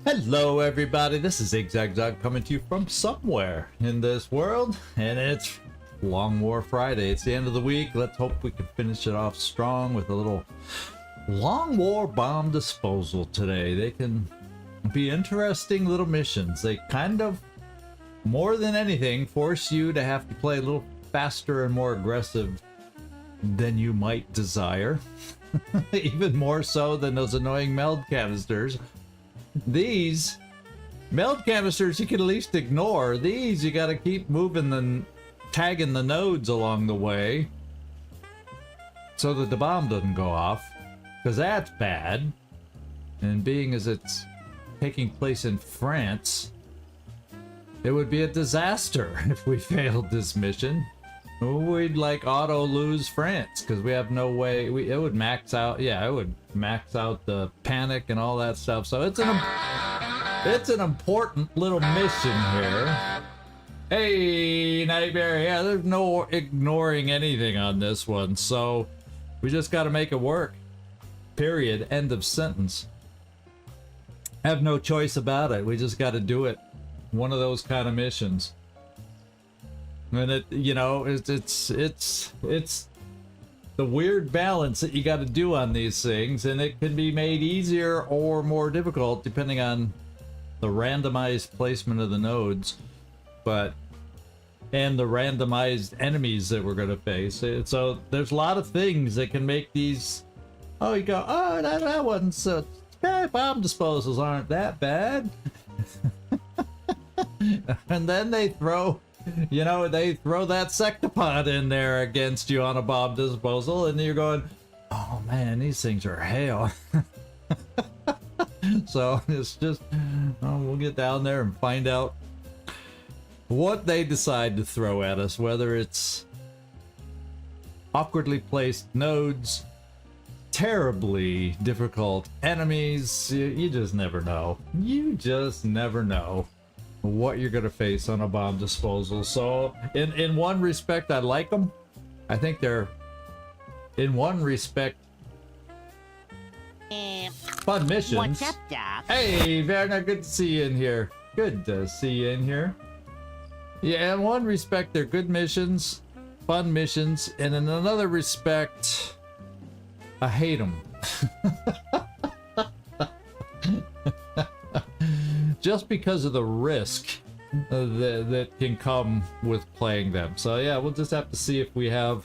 Hello everybody, this is Zigzag coming to you from somewhere in this world, and it's Long War Friday. It's the end of the week. Let's hope we can finish it off strong with a little Long War bomb disposal today. They can be interesting little missions. They kind of, more than anything, force you to have to play a little faster and more aggressive than you might desire. Even more so than those annoying meld canisters. These meld canisters you can at least ignore. These you gotta keep moving and tagging the nodes along the way so that the bomb doesn't go off, because that's bad. And being as it's taking place in France, it would be a disaster if we failed this mission. We'd like auto lose France because we have no way. It would max out. Yeah, it would max out the panic and all that stuff. So it's an important little mission here. Hey, Nightmare. Yeah, there's no ignoring anything on this one. So we just got to make it work. Period. End of sentence. Have no choice about it. We just got to do it. One of those kind of missions. And it, you know, it's the weird balance that you got to do on these things, and it can be made easier or more difficult depending on the randomized placement of the nodes, and the randomized enemies that we're going to face. So there's a lot of things that can make these. Oh, you go, oh, that wasn't so bad. Bomb disposals aren't that bad. And then they throw. You know, they throw that sectopod in there against you on a bomb disposal, and you're going, oh man, these things are hell. So it's just, we'll get down there and find out what they decide to throw at us, whether it's awkwardly placed nodes, terribly difficult enemies. You just never know. You just never know what you're gonna face on a bomb disposal. So in one respect I like them. I think they're in one respect fun missions. What's up, Doc? Hey Werner, good to see you in here. Good to see you in here. Yeah, in one respect they're good missions, fun missions, and in another respect I hate them. Just because of the risk that can come with playing them. So yeah, we'll just have to see if we have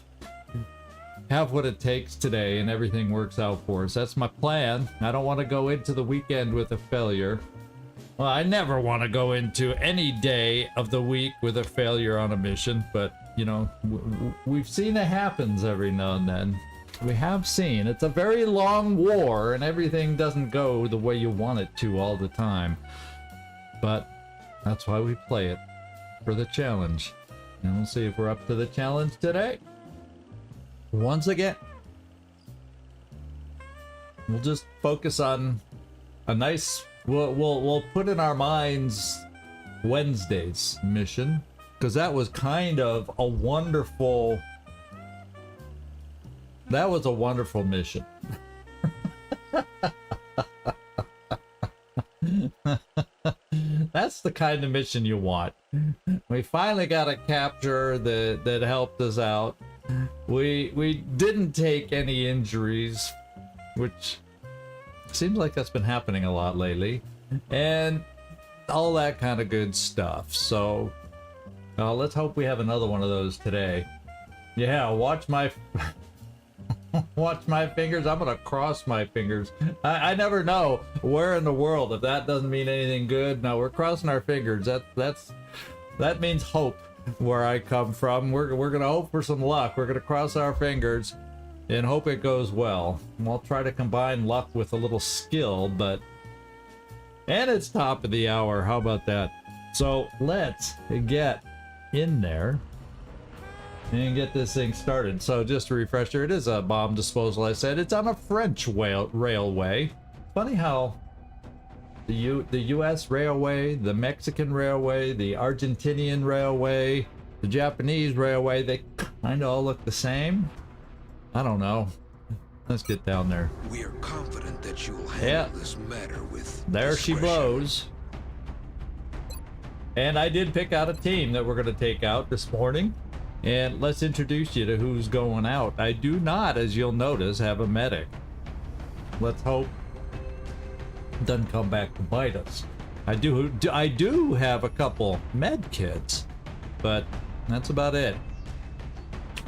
what it takes today and everything works out for us. That's my plan. I don't want to go into the weekend with a failure. Well, I never want to go into any day of the week with a failure on a mission, but you know, we've seen it happens every now and then. We have seen. It's a very long war and everything doesn't go the way you want it to all the time. But that's why we play it, for the challenge. And we'll see if we're up to the challenge today. Once again, we'll just focus on a nice, we'll put in our minds Wednesday's mission, because that was kind of a wonderful, mission. That's the kind of mission you want. We finally got a capture that helped us out. We didn't take any injuries, which seems like that's been happening a lot lately, and all that kind of good stuff. So let's hope we have another one of those today. Yeah, watch my watch my fingers. I'm gonna cross my fingers. I never know where in the world, if that doesn't mean anything good. No, we're crossing our fingers. That means hope where I come from. We're gonna hope for some luck. We're gonna cross our fingers and hope it goes well. We'll try to combine luck with a little skill, and it's top of the hour. How about that? So let's get in there and get this thing started. So just a refresher, it is a bomb disposal. I said it's on a French railway. Funny how the US railway, the Mexican railway, the Argentinian railway, the Japanese railway, they kind of all look the same. I don't know. Let's get down there. We are confident that you will handle this matter with There she discretion. blows. And I did pick out a team that we're going to take out this morning. And let's introduce you to who's going out. I do not, as you'll notice, have a medic. Let's hope it doesn't come back to bite us. I do have a couple med kits, but that's about it.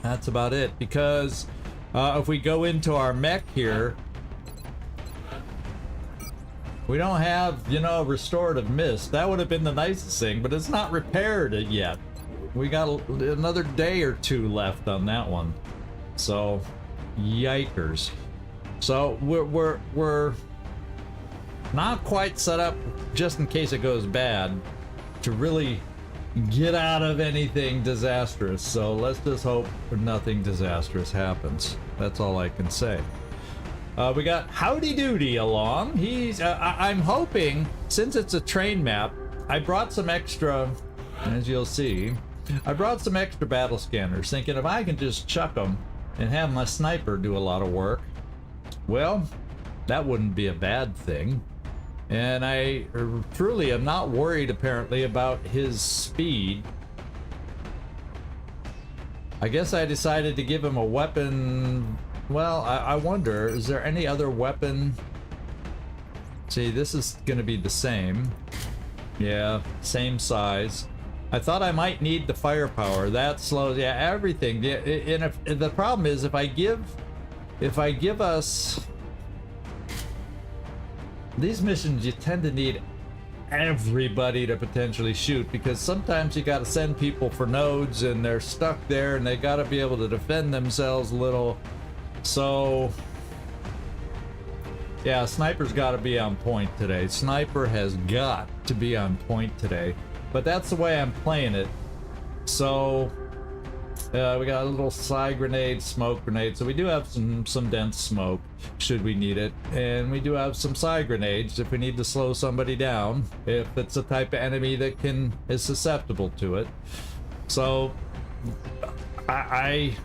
That's about it, because if we go into our mech here, we don't have, you know, restorative mist. That would have been the nicest thing, but it's not repaired yet. We got another day or two left on that one. So, yikers. So we're not quite set up, just in case it goes bad, to really get out of anything disastrous. So let's just hope nothing disastrous happens. That's all I can say. We got Howdy Doody along. He's I'm hoping, since it's a train map, I brought some extra, as you'll see, I brought some extra battle scanners, thinking if I can just chuck them and have my sniper do a lot of work, well, that wouldn't be a bad thing. And I truly am not worried, apparently, about his speed. I guess I decided to give him a weapon. Well, I wonder, is there any other weapon? See, this is going to be the same. Yeah, same size. I thought I might need the firepower. That slows, yeah, everything. Yeah, and if the problem is, if I give us these missions, you tend to need everybody to potentially shoot, because sometimes you got to send people for nodes and they're stuck there and they got to be able to defend themselves a little. So yeah, sniper's got to be on point today. Sniper has got to be on point today, but that's the way I'm playing it. So we got a little side grenade, smoke grenade, so we do have some dense smoke should we need it, and we do have some side grenades if we need to slow somebody down, if it's a type of enemy that is susceptible to it. So I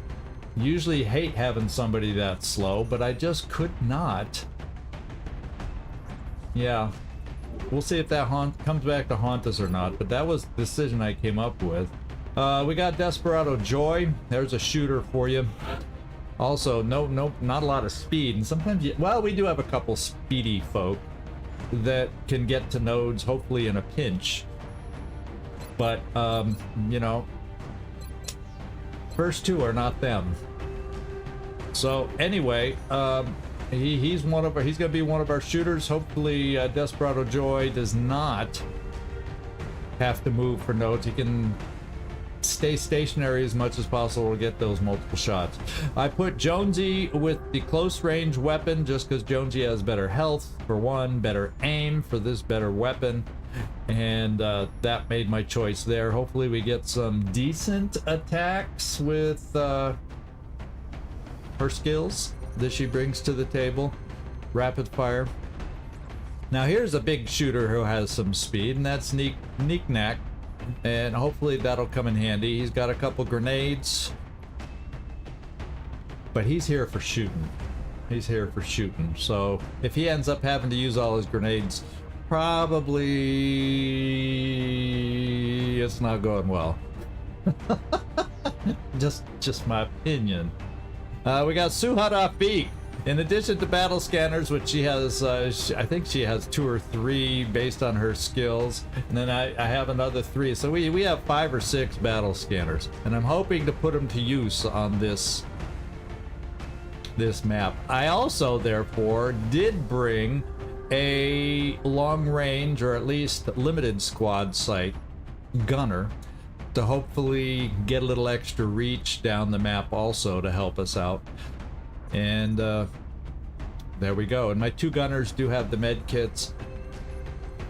usually hate having somebody that slow, but I just could not. Yeah, we'll see if that comes back to haunt us or not, but that was the decision I came up with. We got Desperado Joy. There's a shooter for you. Also, no, not a lot of speed, and sometimes well, we do have a couple speedy folk that can get to nodes, hopefully in a pinch. But you know, first two are not them. So anyway, he's gonna be one of our shooters. Hopefully, Desperado Joy does not have to move for nodes. He can stay stationary as much as possible to get those multiple shots. I put Jonesy with the close range weapon just because Jonesy has better health for one, better aim for this better weapon, and that made my choice there. Hopefully we get some decent attacks with her skills that she brings to the table. Rapid fire. Now here's a big shooter who has some speed, and that's Knack. And hopefully that'll come in handy. He's got a couple grenades, but he's here for shooting. He's here for shooting. So if he ends up having to use all his grenades, probably it's not going well. just my opinion. We got Suhat Afiq. In addition to battle scanners, which she has, I think she has 2 or 3 based on her skills, and then I have another 3. So we have 5 or 6 battle scanners, and I'm hoping to put them to use on this map. I also, therefore, did bring a long range, or at least limited squad sight gunner to hopefully get a little extra reach down the map also to help us out. And there we go. And my 2 gunners do have the med kits.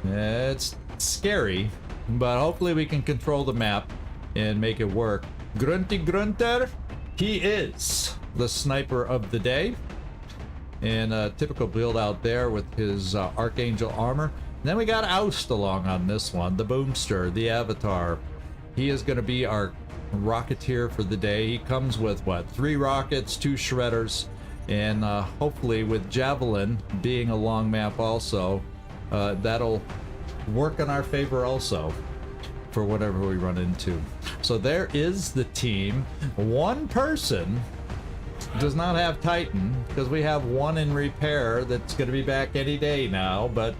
It's scary, but hopefully we can control the map and make it work. Grunty Grunter, he is the sniper of the day. And a typical build out there with his Archangel armor. And then we got Oust along on this one, the Boomster, the Avatar. He is going to be our Rocketeer for the day. He comes with what, 3 rockets, 2 shredders, And hopefully with Javelin being a long map also, that'll work in our favor also for whatever we run into. So there is the team. One person does not have Titan because we have one in repair that's going to be back any day now, but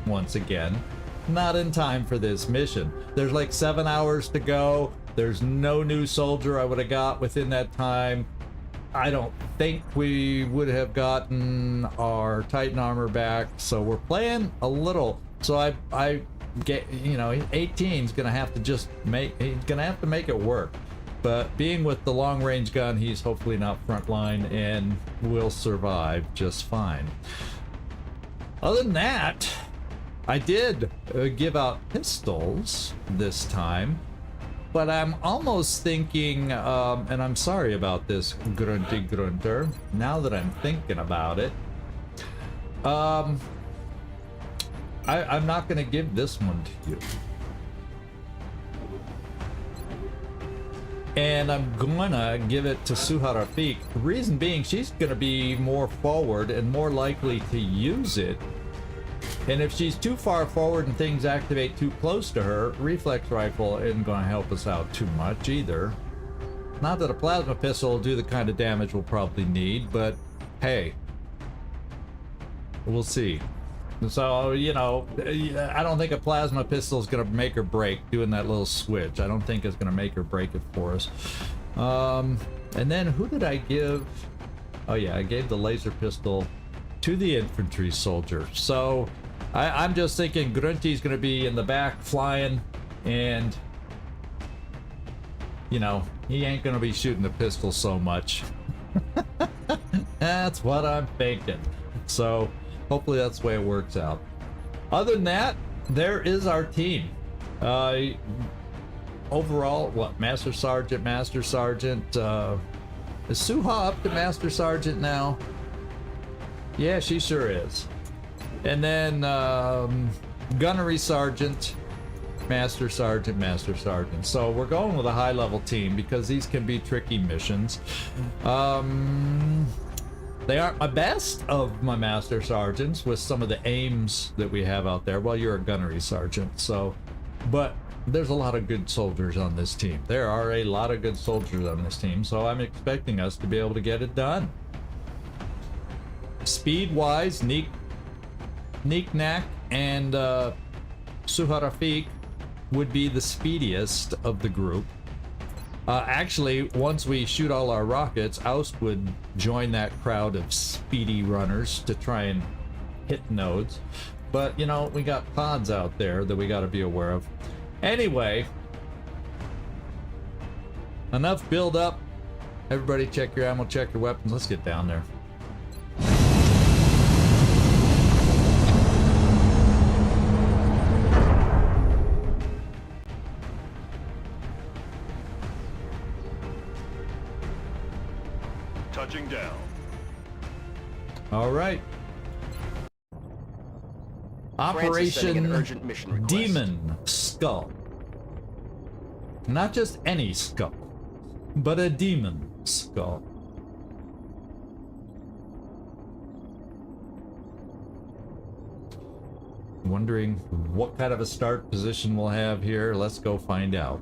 once again, not in time for this mission. There's like 7 hours to go. There's no new soldier I would have got within that time. I don't think we would have gotten our Titan armor back, so we're playing a little. So I get, you know, 18's gonna have to just he's gonna have to make it work. But being with the long range gun, he's hopefully not frontline and will survive just fine. Other than that, I did give out pistols this time. But I'm almost thinking, and I'm sorry about this, Grunty Grunter, now that I'm thinking about it, I'm not going to give this one to you. And I'm gonna give it to Suha Rafik. The reason being, she's going to be more forward and more likely to use it. And if she's too far forward and things activate too close to her, reflex rifle isn't going to help us out too much either. Not that a plasma pistol will do the kind of damage we'll probably need, but hey, we'll see. So, you know, I don't think a plasma pistol is going to make or break doing that little switch. I don't think it's going to make or break it for us. And then who did I give? Oh yeah, I gave the laser pistol to the infantry soldier. So I'm just thinking Grunty's gonna be in the back flying, and you know, he ain't gonna be shooting the pistol so much. That's what I'm thinking. So hopefully that's the way it works out. Other than that, there is our team. Overall, what, Master Sergeant, is Suha up to Master Sergeant now? Yeah, she sure is. And then Gunnery Sergeant, Master Sergeant. So we're going with a high level team because these can be tricky missions. They aren't my best of my Master Sergeants with some of the aims that we have out there. Well, you're a Gunnery Sergeant, so, but there's a lot of good soldiers on this team. There are a lot of good soldiers on this team, so I'm expecting us to be able to get it done. Speed-wise, Neek-Nak and Suha Rafik would be the speediest of the group. Actually, once we shoot all our rockets, Oust would join that crowd of speedy runners to try and hit nodes. But, you know, we got pods out there that we got to be aware of. Anyway, enough build up. Everybody check your ammo, check your weapons. Let's get down there. Touching down. All right. Operation Demon Skull. Not just any skull, but a demon skull. Wondering what kind of a start position we'll have here. Let's go find out.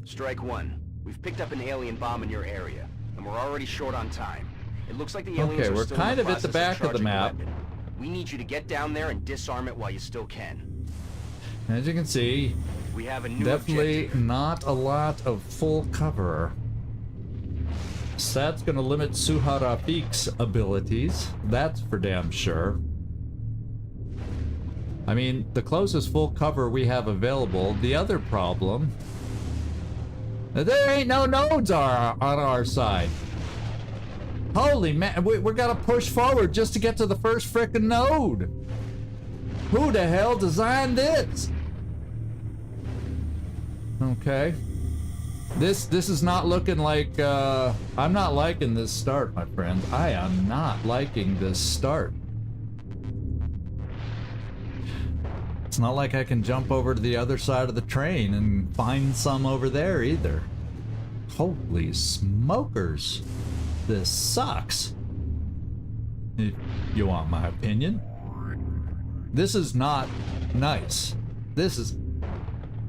Strike one. We've picked up an alien bomb in your area, and we're already short on time. It looks like the aliens are we're still kind in the of at the process back of the map. weapon. We need you to get down there and disarm it while you still can. As you can see, We have a new definitely objective. not a lot of full cover. So that's going to limit Suha Rafik's abilities. That's for damn sure. I mean, the closest full cover we have available. The other problem, there ain't no nodes on our side. Holy man, we're gonna push forward just to get to the first frickin' node. Who the hell designed this? Okay. This is not looking like, I'm not liking this start, my friend. I am not liking this start. It's not like I can jump over to the other side of the train and find some over there either. Holy smokers. This sucks. If you want my opinion. This is not nice. This is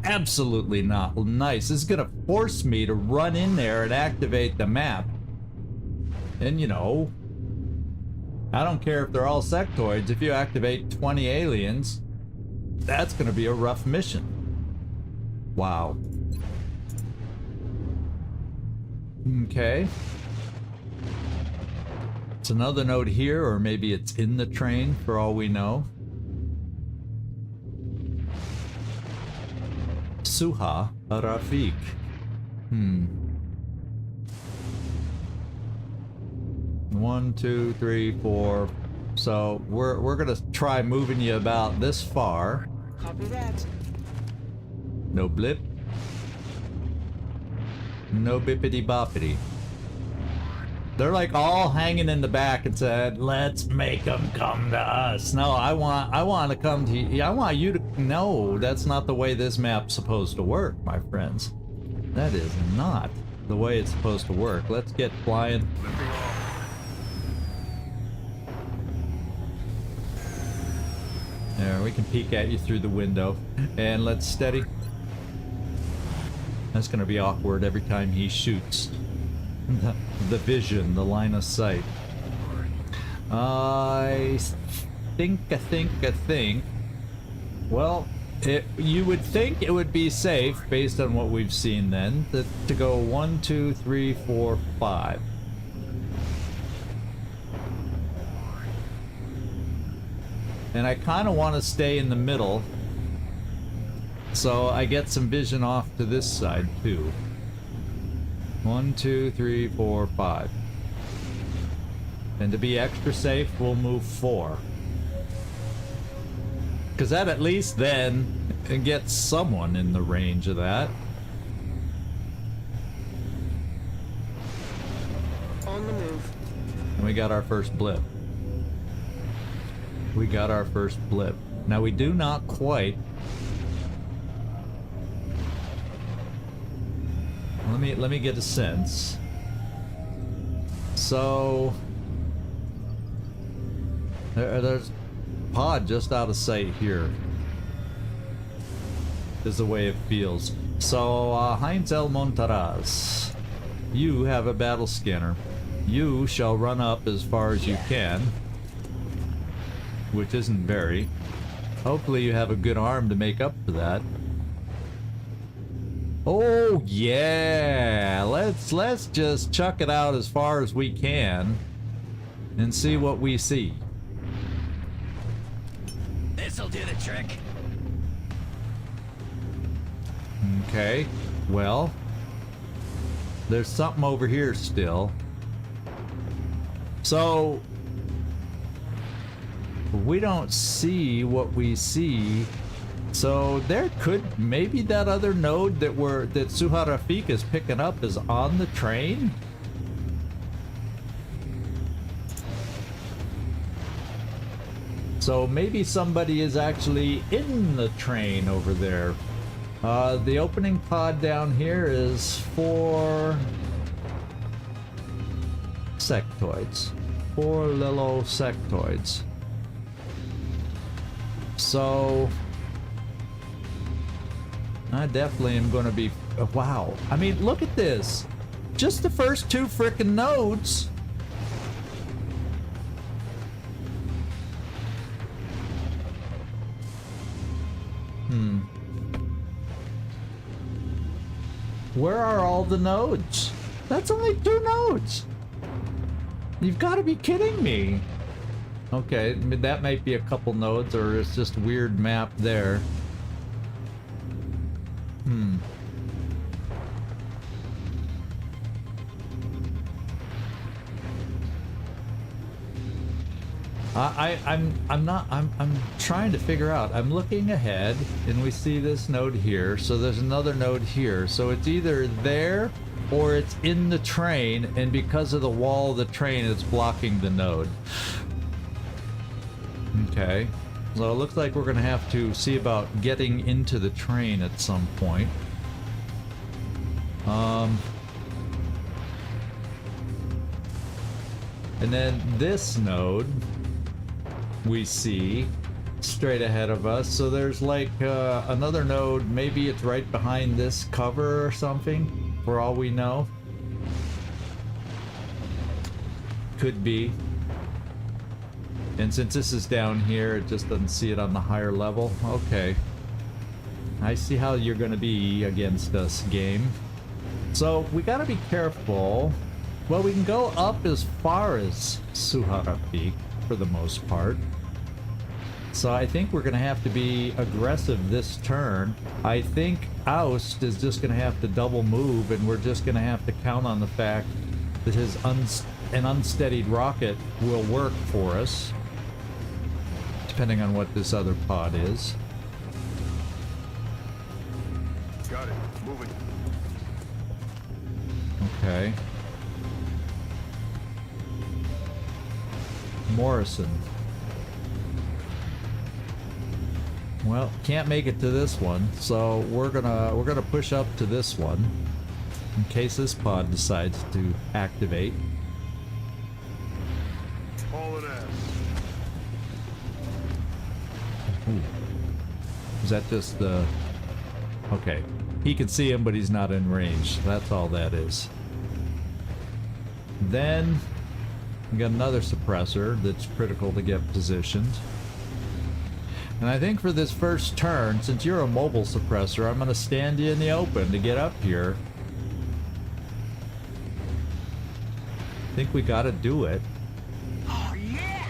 absolutely not nice. This is gonna force me to run in there and activate the map. And you know, I don't care if they're all sectoids. If you activate 20 aliens, that's gonna be a rough mission. Wow. Okay. It's another node here, or maybe it's in the train for all we know. Suha Rafik. 1, 2, 3, 4. So we're gonna try moving you about this far. Copy that. No blip. No bippity boppity. They're like all hanging in the back and said, "Let's make them come to us." No, I want to come to you. I want you to know that's not the way this map's supposed to work, my friends. That is not the way it's supposed to work. Let's get flying. There, we can peek at you through the window. And let's steady. That's gonna be awkward every time he shoots. The vision, the line of sight. I think. Well, you would think it would be safe, based on what we've seen then, to go 1, 2, 3, 4, 5. And I kind of want to stay in the middle, so I get some vision off to this side too. 1, 2, 3, 4, 5. And to be extra safe, we'll move 4. Because that at least then gets someone in the range of that. On the move. And we got our first blip. We got our first blip. Now we do not quite. Let me get a sense. So there's a pod just out of sight here. Is the way it feels. So Heinz El Montaraz, you have a battle scanner. You shall run up as far as you can, which isn't very. Hopefully you have a good arm to make up for that. Oh yeah, let's just chuck it out as far as we can and see what we see. This'll do the trick. Okay, well, there's something over here still. So we don't see what we see. So there could maybe that other node that Suha Rafik is picking up is on the train. So maybe somebody is actually in the train over there. The opening pod down here is 4 sectoids. 4 little sectoids. So I definitely am going to be... wow. I mean, look at this. Just the first 2 frickin' nodes. Where are all the nodes? That's only 2 nodes. You've got to be kidding me. Okay, I mean, that might be a couple nodes, or it's just a weird map there. I'm trying to figure out. I'm looking ahead and we see this node here, so there's another node here, so it's either there or it's in the train, and because of the wall of the train it's blocking the node. Okay, So it looks like we're gonna have to see about getting into the train at some point. And then this node we see straight ahead of us. So there's like another node. Maybe it's right behind this cover or something, for all we know. Could be. And since this is down here, it just doesn't see it on the higher level. Okay. I see how you're gonna be against us, game. So we gotta be careful. Well, we can go up as far as Suhara Peak for the most part. So I think we're gonna have to be aggressive this turn. I think Oust is just gonna have to double move, and we're just gonna have to count on the fact that his an unsteadied rocket will work for us, depending on what this other pod is. Got it. Moving. Okay. Morrison. Well, can't make it to this one, so we're gonna push up to this one in case this pod decides to activate. Hauling ass. Ooh. Is that just the... Okay. He can see him, but he's not in range. That's all that is. Then we got another suppressor that's critical to get positioned. And I think for this first turn, since you're a mobile suppressor, I'm gonna stand you in the open to get up here. I think we gotta do it. Oh, yeah!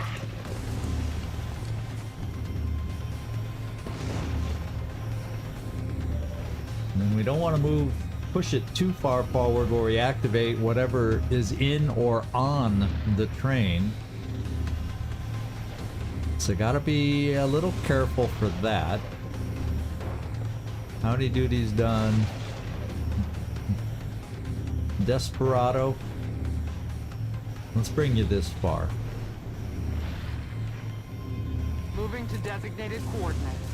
And then we don't want to push it too far forward where we activate whatever is in or on the train. So gotta be a little careful for that. Howdy duty's done. Desperado. Let's bring you this far. Moving to designated coordinates.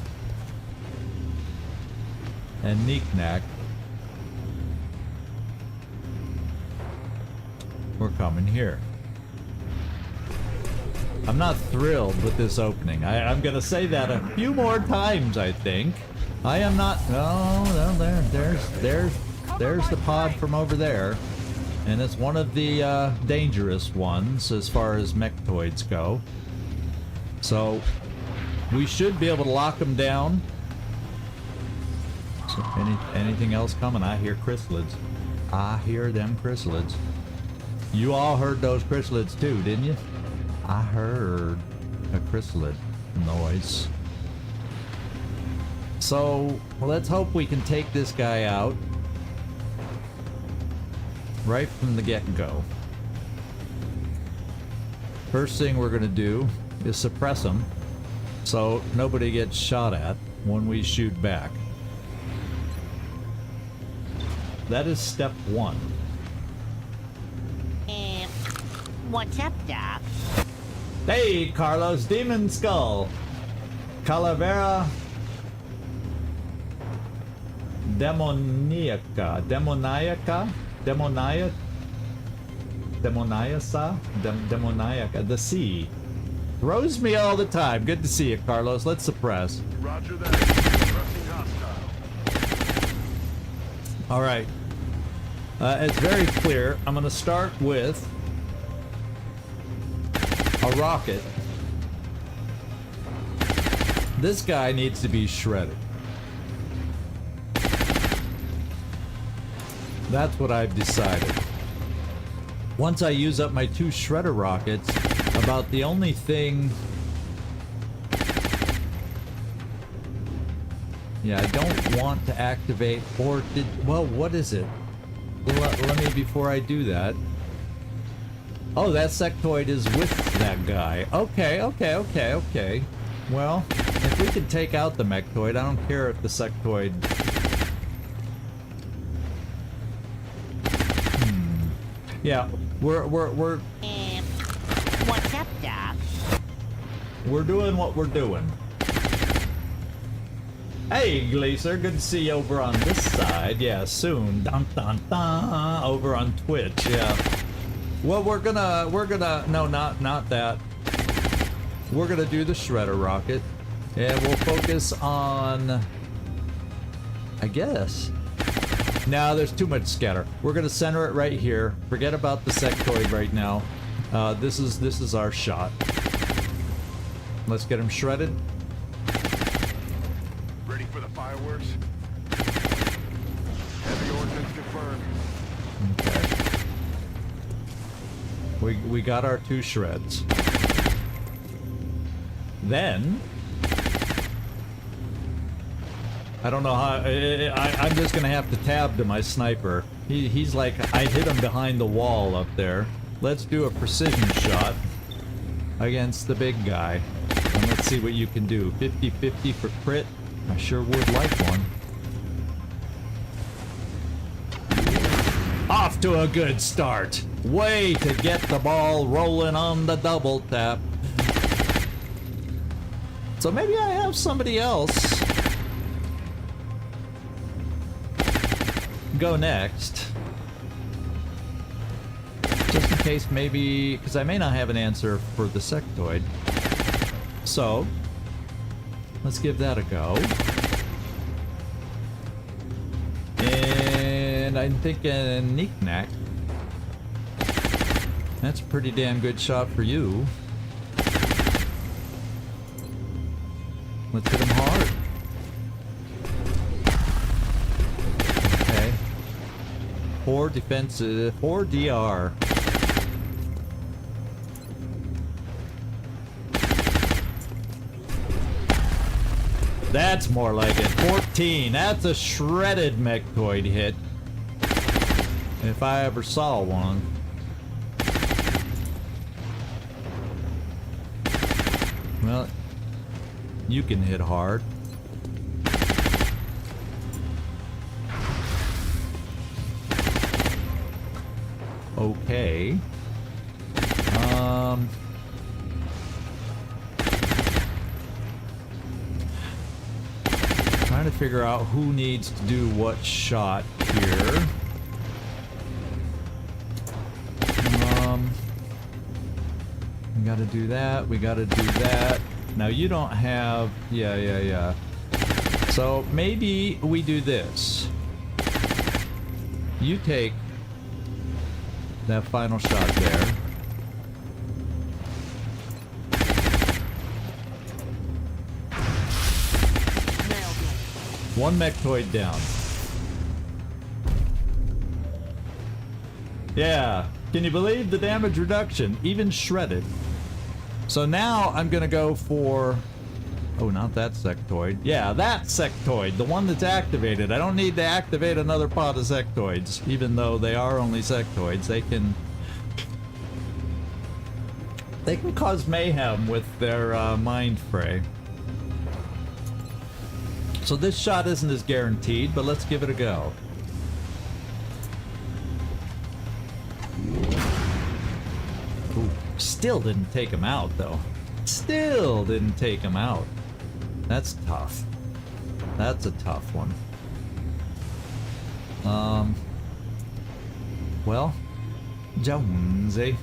And Knick-Knack. We're coming here. I'm not thrilled with this opening. I'm gonna say that a few more times, I think. I am not... Oh, no, there's the pod from over there. And it's one of the dangerous ones as far as mechtoids go. So we should be able to lock them down. So anything else coming? I hear chrysalids. I hear them chrysalids. You all heard those chrysalids too, didn't you? I heard a chrysalid noise. So let's hope we can take this guy out right from the get-go. First thing we're gonna do is suppress him so nobody gets shot at when we shoot back. That is step one. What's up, Doc? Hey, Carlos, Demon Skull. Calavera Demoniaca. Demoniaca. The sea. Throws me all the time. Good to see you, Carlos. Let's suppress. Roger that. Pressing hostile. Alright. It's very clear. I'm going to start with a rocket. This guy needs to be shredded. That's what I've decided. Once I use up my 2 shredder rockets, about the only thing... Yeah, I don't want to activate or did... Well, what is it? Let me, before I do that... Oh, that sectoid is with that guy. Okay. Well, if we can take out the mechtoid, I don't care if the sectoid... Yeah, we're What's up, Doc? we're doing what we're doing. Hey, Glacier, good to see you over on this side. Yeah, soon. Dun, dun, dun, over on Twitch, yeah. Well, we're gonna, no, not that. We're gonna do the shredder rocket, and we'll focus on, I guess. No, there's too much scatter. We're gonna center it right here. Forget about the sectoid right now. This is our shot. Let's get him shredded. Ready for the fireworks? Heavy ordnance confirmed. Okay. We got our 2 shreds. Then I don't know how. I'm just gonna have to tab to my sniper. He's like, I hit him behind the wall up there. Let's do a precision shot against the big guy. And let's see what you can do. 50-50 for crit. I sure would like one. Off to a good start. Way to get the ball rolling on the double tap. So maybe I have somebody else go next. Just in case, maybe, because I may not have an answer for the sectoid. So, let's give that a go. And I'm thinking Knick-Knack. That's a pretty damn good shot for you. Let's hit him hard. Okay. 4 defensive, 4 DR. That's more like it. 14. That's a shredded mechtoid hit. If I ever saw one. Well, you can hit hard. Okay. Trying to figure out who needs to do what shot here. We gotta do that. We gotta do that. Now you don't have, yeah. So maybe we do this. You take that final shot there. One mechtoid down. Yeah, can you believe the damage reduction? Even shredded. So now I'm gonna go for, oh, not that sectoid. Yeah, that sectoid, the one that's activated. I don't need to activate another pot of sectoids, even though they are only sectoids. They can cause mayhem with their mind fray. So this shot isn't as guaranteed, but let's give it a go. Ooh, still didn't take him out, though. Still didn't take him out. That's tough. That's a tough one. Well, Jonesy.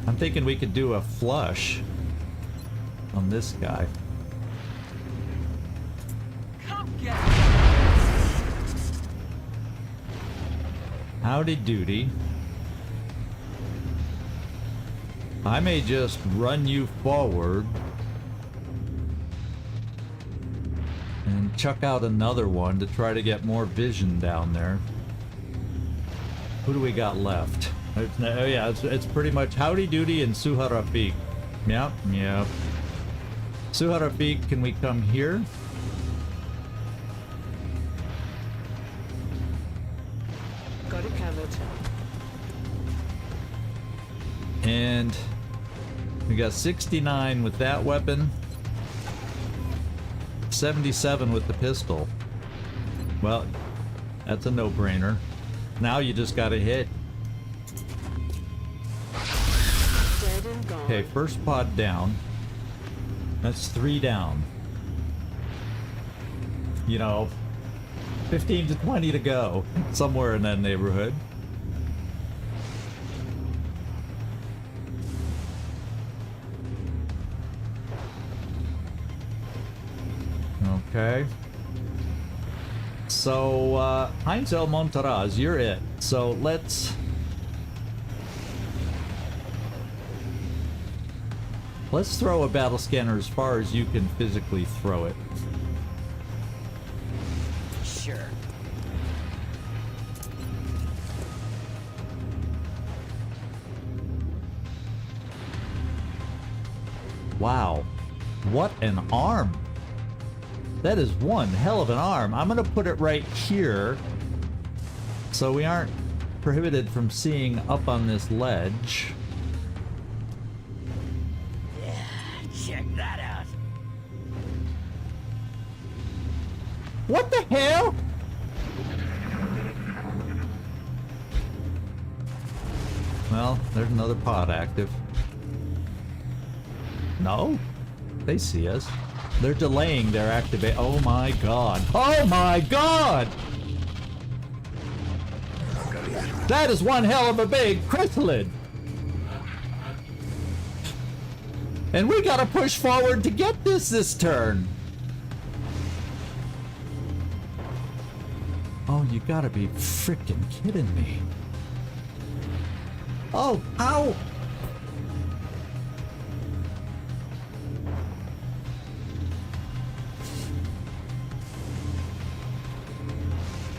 I'm thinking we could do a flush on this guy. Come get Howdy doody. I may just run you forward and chuck out another one to try to get more vision down there. Who do we got left? Oh yeah, it's pretty much Howdy Doody and Suharafik. Yep. Suharafik, can we come here? Got it covered. And we got 69 with that weapon, 77 with the pistol. Well, that's a no-brainer. Now you just gotta hit. Dead and gone. Okay, first pod down. That's 3 down. You know, 15 to 20 to go. Somewhere in that neighborhood. Okay. So, Heinz El Montaraz, you're it. So, let's throw a battle scanner as far as you can physically throw it. Sure. Wow. What an arm. That is one hell of an arm. I'm going to put it right here so we aren't prohibited from seeing up on this ledge. Check that out. What the hell? Well, there's another pod active. No? They see us. They're delaying their activate. Oh my god. Oh my god! That is one hell of a big chrysalid. And we gotta push forward to get this turn. Oh, you gotta be freaking kidding me. Oh, ow!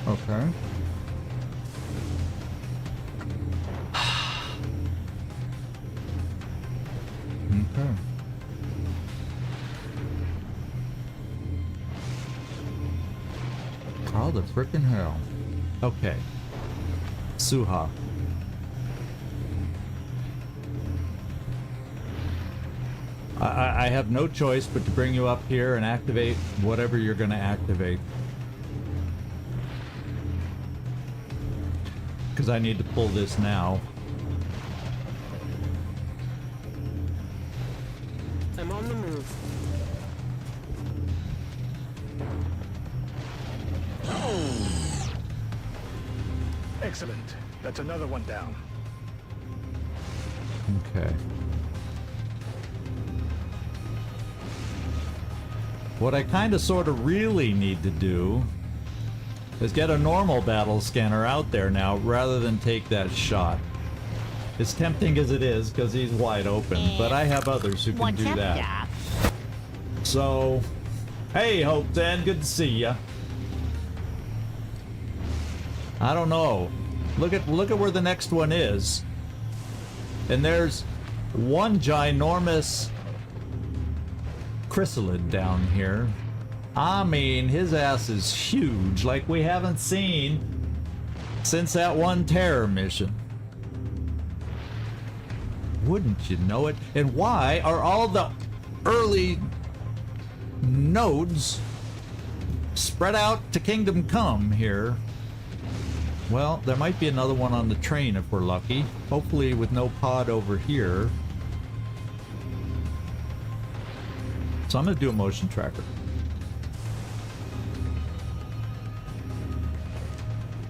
Okay. Okay. How the frickin' hell? Okay. Suha. I have no choice but to bring you up here and activate whatever you're gonna activate. Because I need to pull this now. I'm on the move. Excellent. That's another one down. Okay. What I kind of sort of really need to do is get a normal battle scanner out there now rather than take that shot. As tempting as it is because he's wide open, but I have others who can What's do up, that. Doc? So, hey Hope Dan, good to see ya. I don't know. Look at where the next one is. And there's one ginormous chrysalid down here. I mean, his ass is huge, like we haven't seen since that one terror mission. Wouldn't you know it? And why are all the early nodes spread out to Kingdom Come here? Well, there might be another one on the train if we're lucky. Hopefully with no pod over here. So I'm going to do a motion tracker.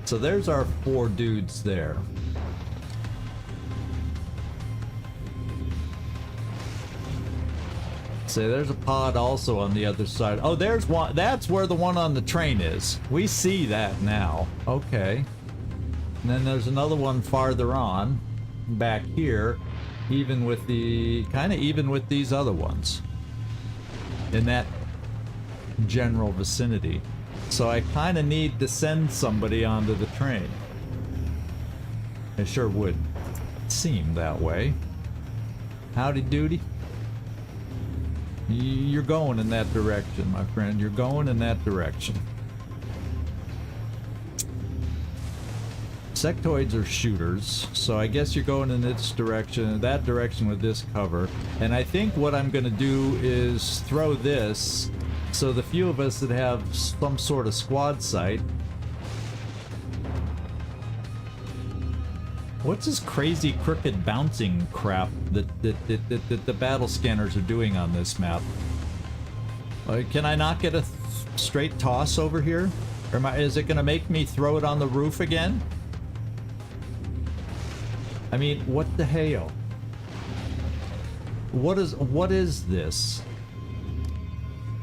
So there's our 4 dudes there. So there's a pod also on the other side. Oh, there's one. That's where the one on the train is. We see that now. Okay. And then there's another one farther on, back here, even with the, kind of even with these other ones. In that general vicinity. So I kind of need to send somebody onto the train. It sure would seem that way. Howdy doody. You're going in that direction, my friend. You're going in that direction. Sectoids are shooters, so I guess you're going in this direction, that direction with this cover. And I think what I'm going to do is throw this, so the few of us that have some sort of squad sight. What's this crazy crooked bouncing crap that the battle scanners are doing on this map? Can I not get a straight toss over here? Or is it gonna make me throw it on the roof again? I mean, what the hell? What is this?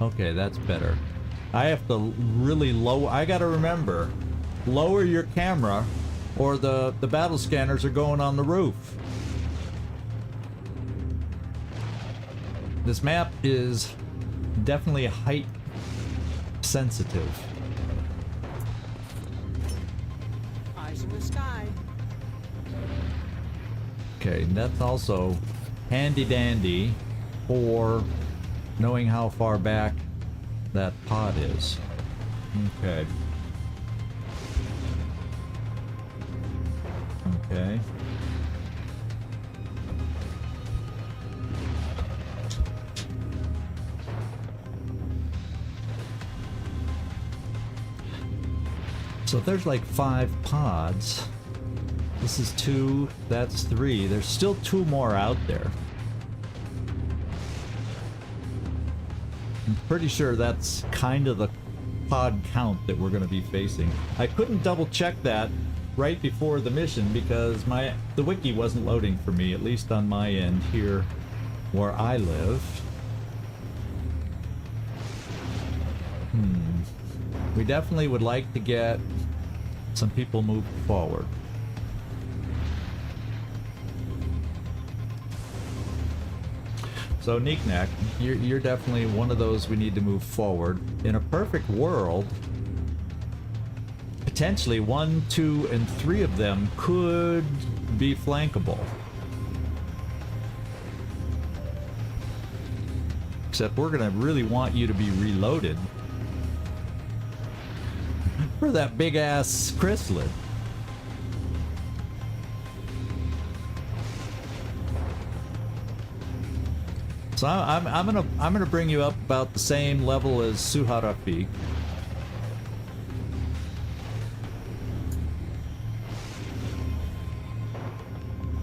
Okay, that's better. I have to really I gotta remember, lower your camera or the battle scanners are going on the roof. This map is definitely height sensitive. Eyes in the sky. Okay, and that's also handy dandy for knowing how far back that pod is. Okay. Okay. So there's like 5 pods. This is 2, that's 3. There's still 2 more out there. I'm pretty sure that's kind of the pod count that we're going to be facing. I couldn't double check that right before the mission because the wiki wasn't loading for me, at least on my end here where I live. We definitely would like to get some people moved forward. So Knick-Knack, you're definitely one of those we need to move forward. In a perfect world, potentially 1, 2, and 3 of them could be flankable. Except we're gonna really want you to be reloaded for that big ass chrysalid. So I'm gonna bring you up about the same level as Suharafi.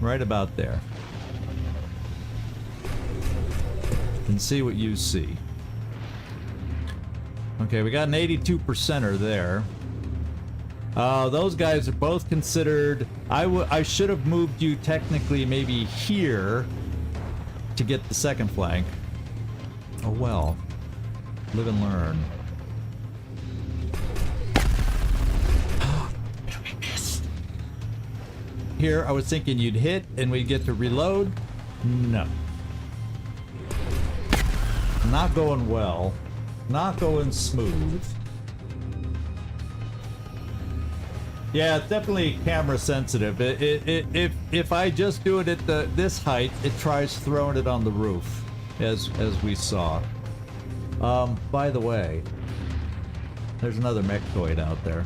Right about there. And see what you see. Okay, we got an 82%er there. Those guys are both considered. I should have moved you technically maybe here to get the second flank. Oh well. Live and learn. Here, I was thinking you'd hit and we'd get to reload. No. Not going well. Not going smooth. Yeah, it's definitely camera sensitive. If I just do it at this height, it tries throwing it on the roof, as we saw. By the way, there's another mechtoid out there.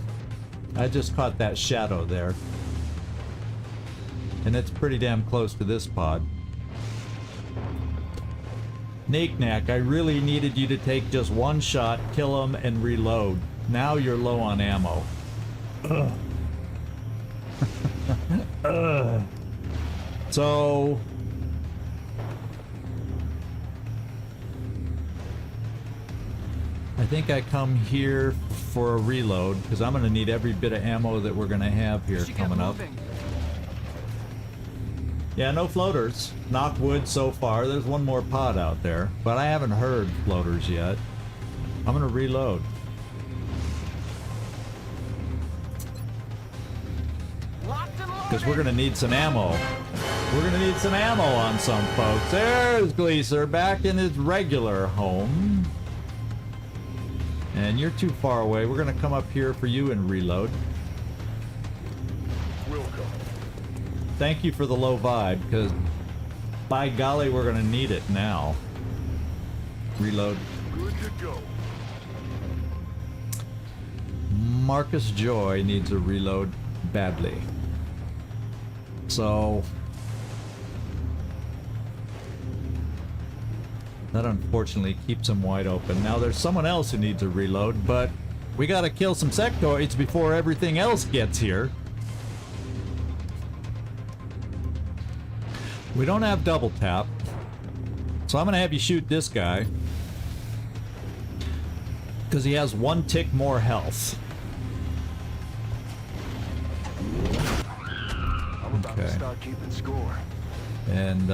I just caught that shadow there. And it's pretty damn close to this pod. Knick-Knack, I really needed you to take just one shot, kill him, and reload. Now you're low on ammo. Ugh. Ugh. So... I think I come here for a reload, because I'm going to need every bit of ammo that we're going to have here coming up. Yeah, no floaters. Knock wood so far. There's one more pod out there, but I haven't heard floaters yet. I'm gonna reload. Because we're gonna need some ammo. We're gonna need some ammo on some folks. There's Gleaser back in his regular home. And you're too far away. We're gonna come up here for you and reload. Thank you for the low vibe, because by golly, we're gonna need it now. Reload. Good to go. Marcus Joy needs a reload badly. So... that unfortunately keeps him wide open. Now there's someone else who needs a reload, but we gotta kill some sectoids before everything else gets here. We don't have double tap, so I'm gonna have you shoot this guy. Because he has 1 tick more health. I'm about to Okay. start keeping score. And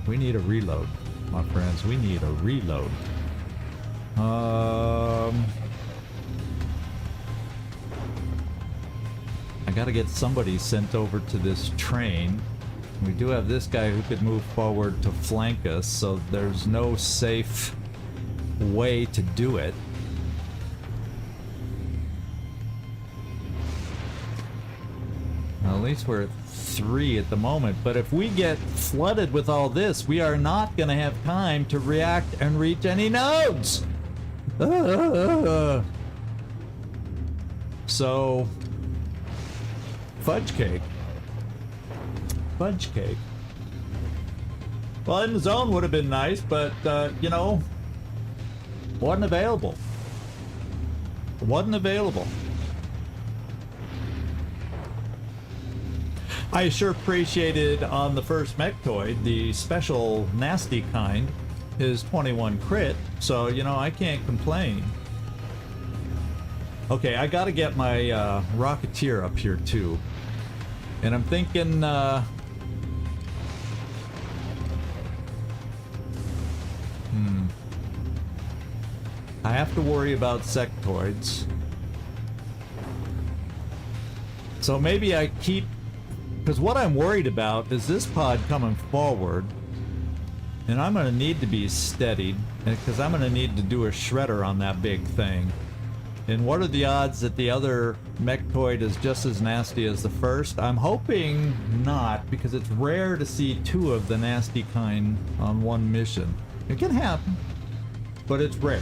we need a reload, my friends. We need a reload. I gotta get somebody sent over to this train. We do have this guy who could move forward to flank us, so there's no safe way to do it. Well, at least we're at 3 at the moment, but if we get flooded with all this, we are not gonna have time to react and reach any nodes! So, fudge cake. Fudge cake. Well, in the zone would have been nice, but, you know, wasn't available. Wasn't available. I sure appreciated on the first Mechtoid, the special nasty kind, his 21 crit, so, you know, I can't complain. Okay, I gotta get my Rocketeer up here too. And I'm thinking, I have to worry about sectoids. So maybe I keep, because what I'm worried about is this pod coming forward, and I'm gonna need to be steadied, because I'm gonna need to do a shredder on that big thing. And what are the odds that the other Mechtoid is just as nasty as the first? I'm hoping not, because it's rare to see 2 of the nasty kind on one mission. It can happen, but it's rare.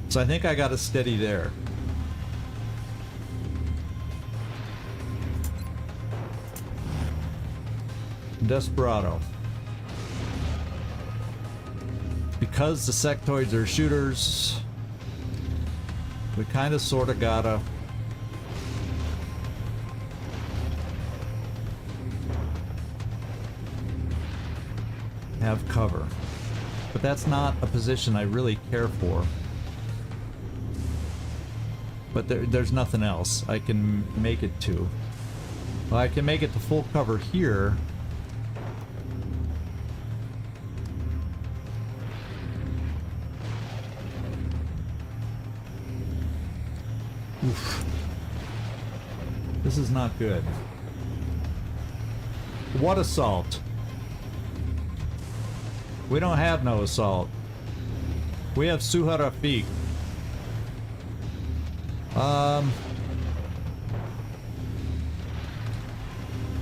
So I think I got a steady there. Desperado. Because the sectoids are shooters, we kind of sort of gotta have cover. But that's not a position I really care for. But there's nothing else I can make it to. Well, I can make it to full cover here. Oof. This is not good. What assault? We don't have no assault. We have Suharafik.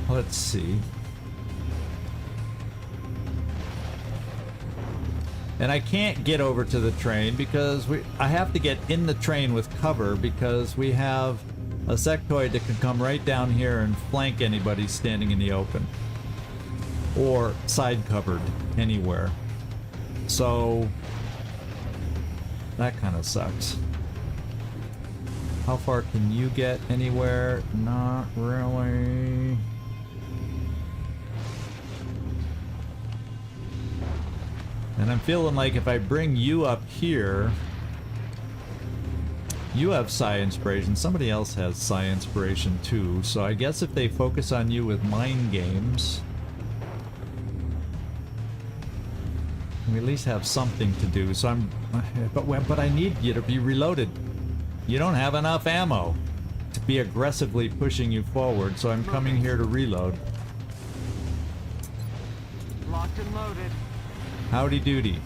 Let's see. And I can't get over to the train because I have to get in the train with cover because we have a sectoid that can come right down here and flank anybody standing in the open. Or side covered anywhere. So that kind of sucks. How far can you get anywhere? Not really. And I'm feeling like if I bring you up here, you have Psi Inspiration. Somebody else has Psi Inspiration too. So I guess if they focus on you with mind games, we at least have something to do. So but I need you to be reloaded. You don't have enough ammo to be aggressively pushing you forward, so I'm coming here to reload. Locked and loaded. Howdy doody.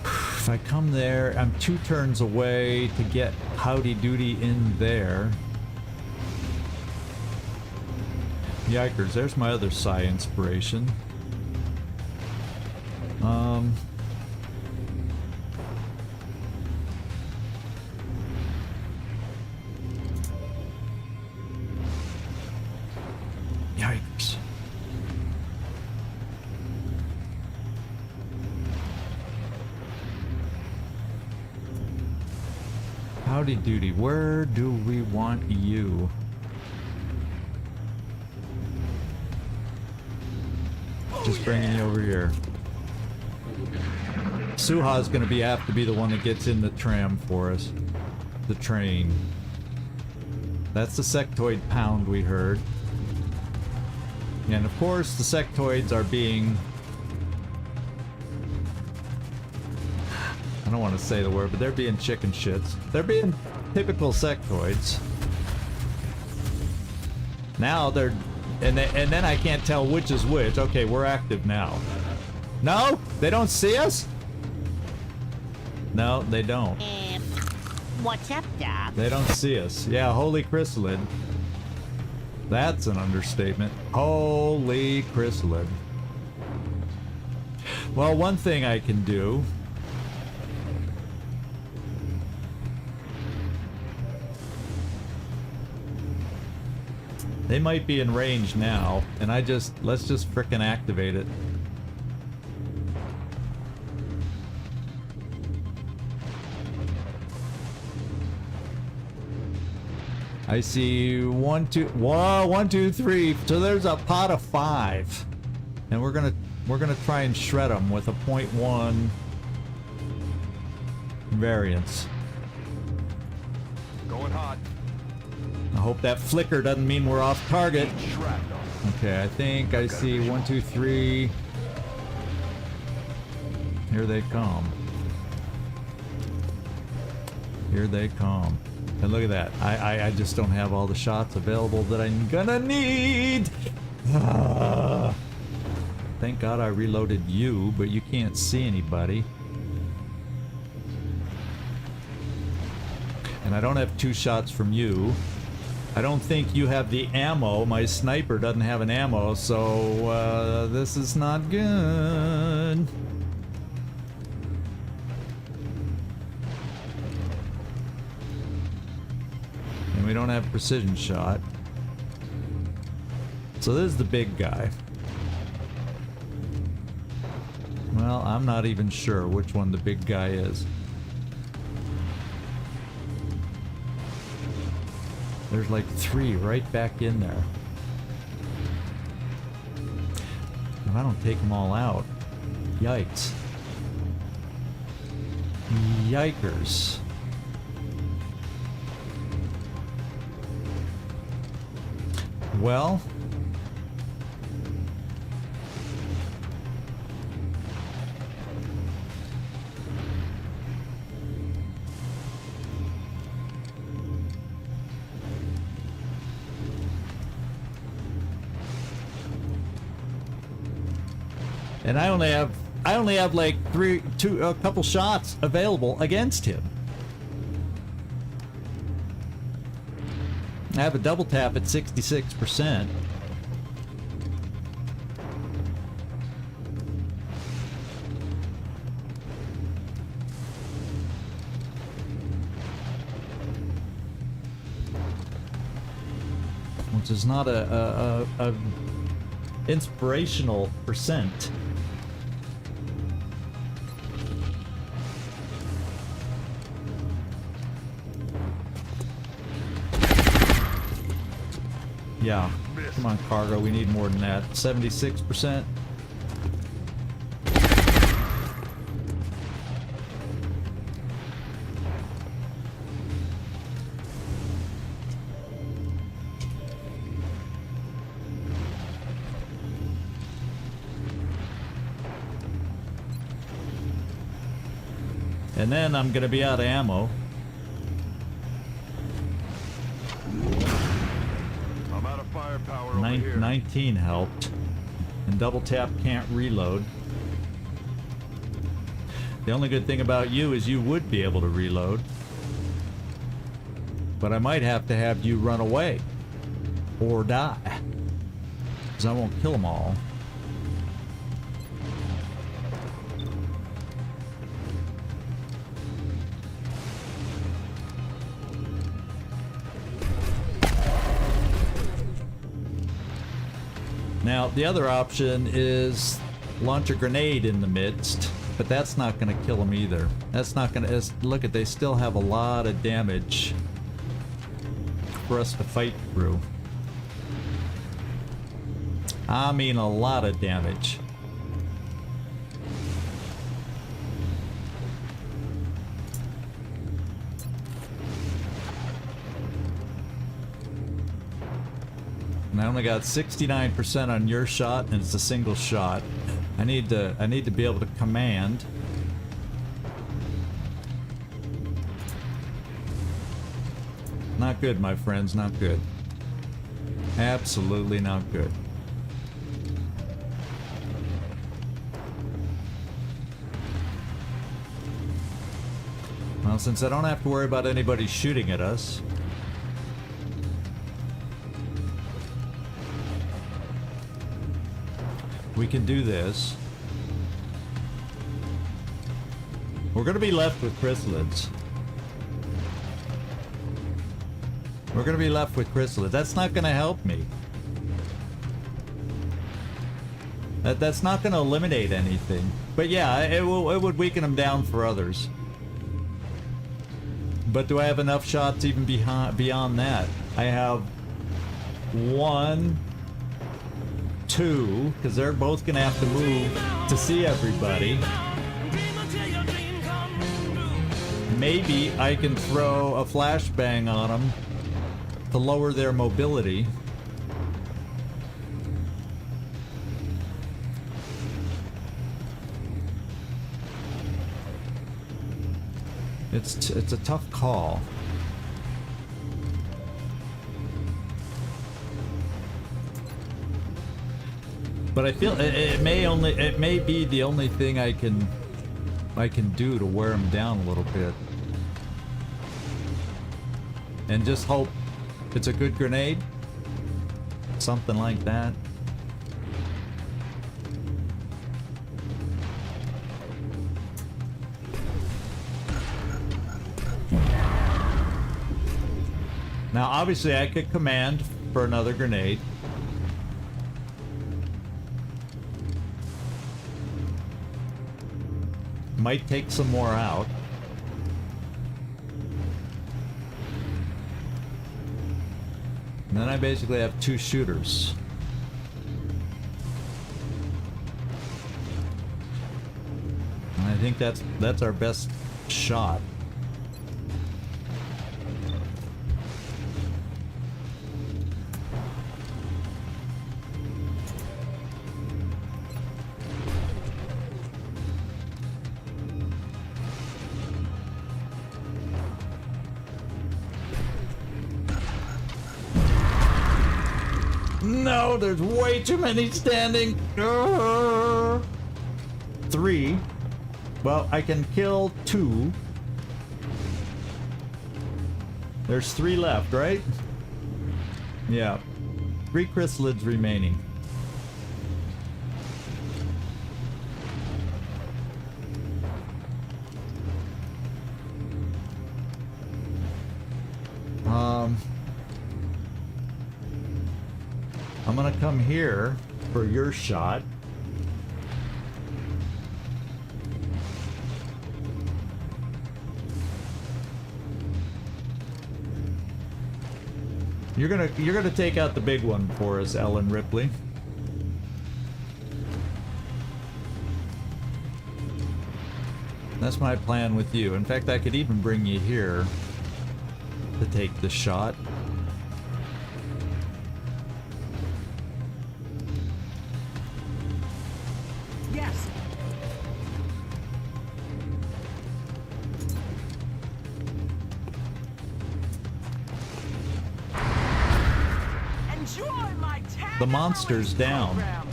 If I come there, I'm 2 turns away to get howdy doody in there. Yikers, there's my other Psi Inspiration. Yikes. Howdy doody. Where do we want you? Just bringing you over here. Suha's gonna have to be the one that gets in the tram for us. The train. That's the sectoid pound we heard. And of course, the sectoids are being... I don't want to say the word, but they're being chicken shits. They're being typical sectoids. Now they're... And then I can't tell which is which. Okay, we're active now. No? They don't see us? No, they don't. What's up, Doc? They don't see us. Yeah, holy chrysalid. That's an understatement. Holy chrysalid. Well, one thing I can do... They might be in range now, and let's just frickin' activate it. I see 1, 2, whoa, 1, 2, 3. So there's a pot of 5, and we're gonna try and shred them with a 0.1 variance. Going hot. I hope that flicker doesn't mean we're off target. Okay, I think I see 1, 2, 3. Here they come. Here they come. And look at that. I just don't have all the shots available that I'm gonna need. Thank God I reloaded you, but you can't see anybody. And I don't have 2 shots from you. I don't think you have the ammo. My sniper doesn't have an ammo, so this is not good. And we don't have precision shot. So this is the big guy. Well, I'm not even sure which one the big guy is. There's like 3 right back in there. If I don't take them all out, yikes. Yikers. Well, and I only have like a couple shots available against him. I have a double tap at 66%. Which is not a inspirational percent. Yeah, come on, cargo. We need more than that. 76%. And then I'm gonna be out of ammo. 19 helped. And double tap can't reload. The only good thing about you is you would be able to reload. But I might have to have you run away. Or die. Because I won't kill them all. Now, the other option is launch a grenade in the midst. But that's not gonna kill them either. That's not gonna... Look at, they still have a lot of damage for us to fight through. I mean a lot of damage. And I only got 69% on your shot, and it's a single shot. I need to be able to command. Not good, my friends, not good. Absolutely not good. Well, since I don't have to worry about anybody shooting at us, we can do this. We're gonna be left with chrysalids. We're gonna be left with chrysalids. That's not gonna help me. That's not gonna eliminate anything. But yeah, it would weaken them down for others. But do I have enough shots even beyond that? I have 1, 2, because they're both gonna have to move to see everybody. Maybe I can throw a flashbang on them to lower their mobility. It's a tough call. But I feel it may be the only thing I can do to wear them down a little bit. And just hope it's a good grenade. Something like that. Now, obviously, I could command for another grenade. Might take some more out. And then I basically have 2 shooters. And I think that's our best shot. No, there's way too many standing. 3. Well, I can kill 2. There's 3 left, right? Yeah. 3 chrysalids remaining. I'm gonna come here for your shot. You're gonna take out the big one for us, Ellen Ripley. That's my plan with you. In fact, I could even bring you here to take the shot. Yes. Enjoy my The monster's down. program.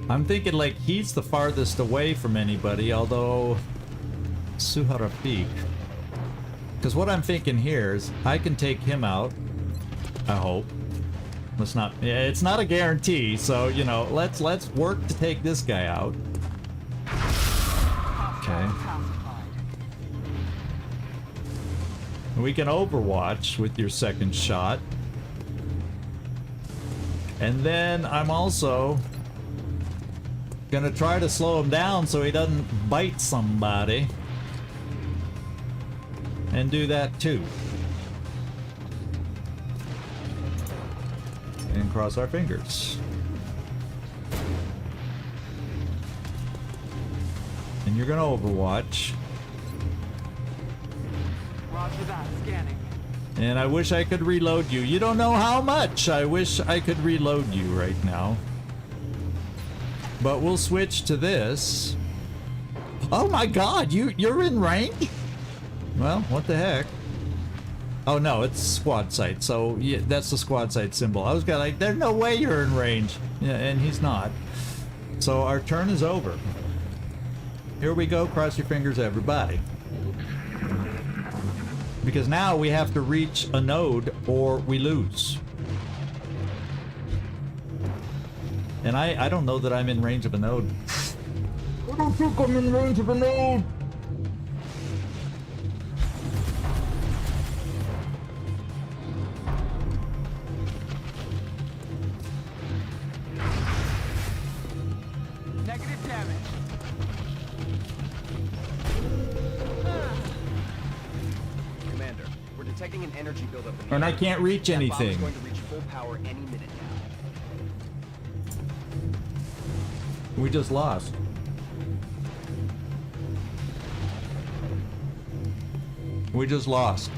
I'm thinking like he's the farthest away from anybody, although Suharafik. Because what I'm thinking here is I can take him out. I hope. Let's not. Yeah, it's not a guarantee, so you know. Let's work to take this guy out. Okay. We can Overwatch with your second shot. And then I'm also Gonna try to slow him down so he doesn't bite somebody. And do that too. And cross our fingers. And you're gonna Overwatch. Roger that. Scanning. And I wish I could reload you. You don't know how much I wish I could reload you right now. But we'll switch to this. Oh my god, you're in range? Well, what the heck? Oh no, it's squad sight. So yeah, that's the squad sight symbol. I was gonna like, there's no way you're in range. Yeah, and he's not. So our turn is over. Here we go, cross your fingers everybody. Because now we have to reach a node or we lose. And I don't know that I'm in range of a node. I don't think I'm in range of a node. Negative damage. Commander, we're detecting an energy buildup in the And I area. can't reach That bomb anything. is going to reach full power any minute now. We just lost. We just lost.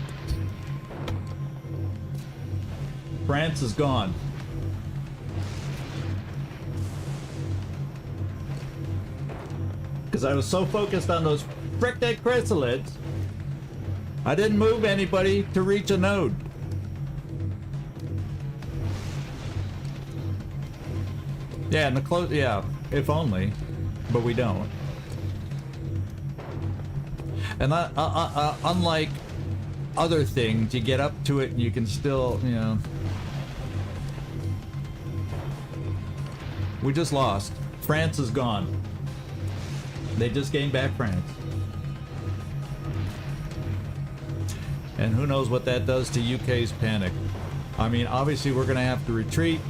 France is gone. Because I was so focused on those frickin' chrysalids, I didn't move anybody to reach a node. Yeah, and the close, yeah, if only, but we don't. And unlike other things, you get up to it and you can still, you know. We just lost. France is gone. They just gained back France. And who knows what that does to UK's panic. I mean, obviously we're gonna have to retreat.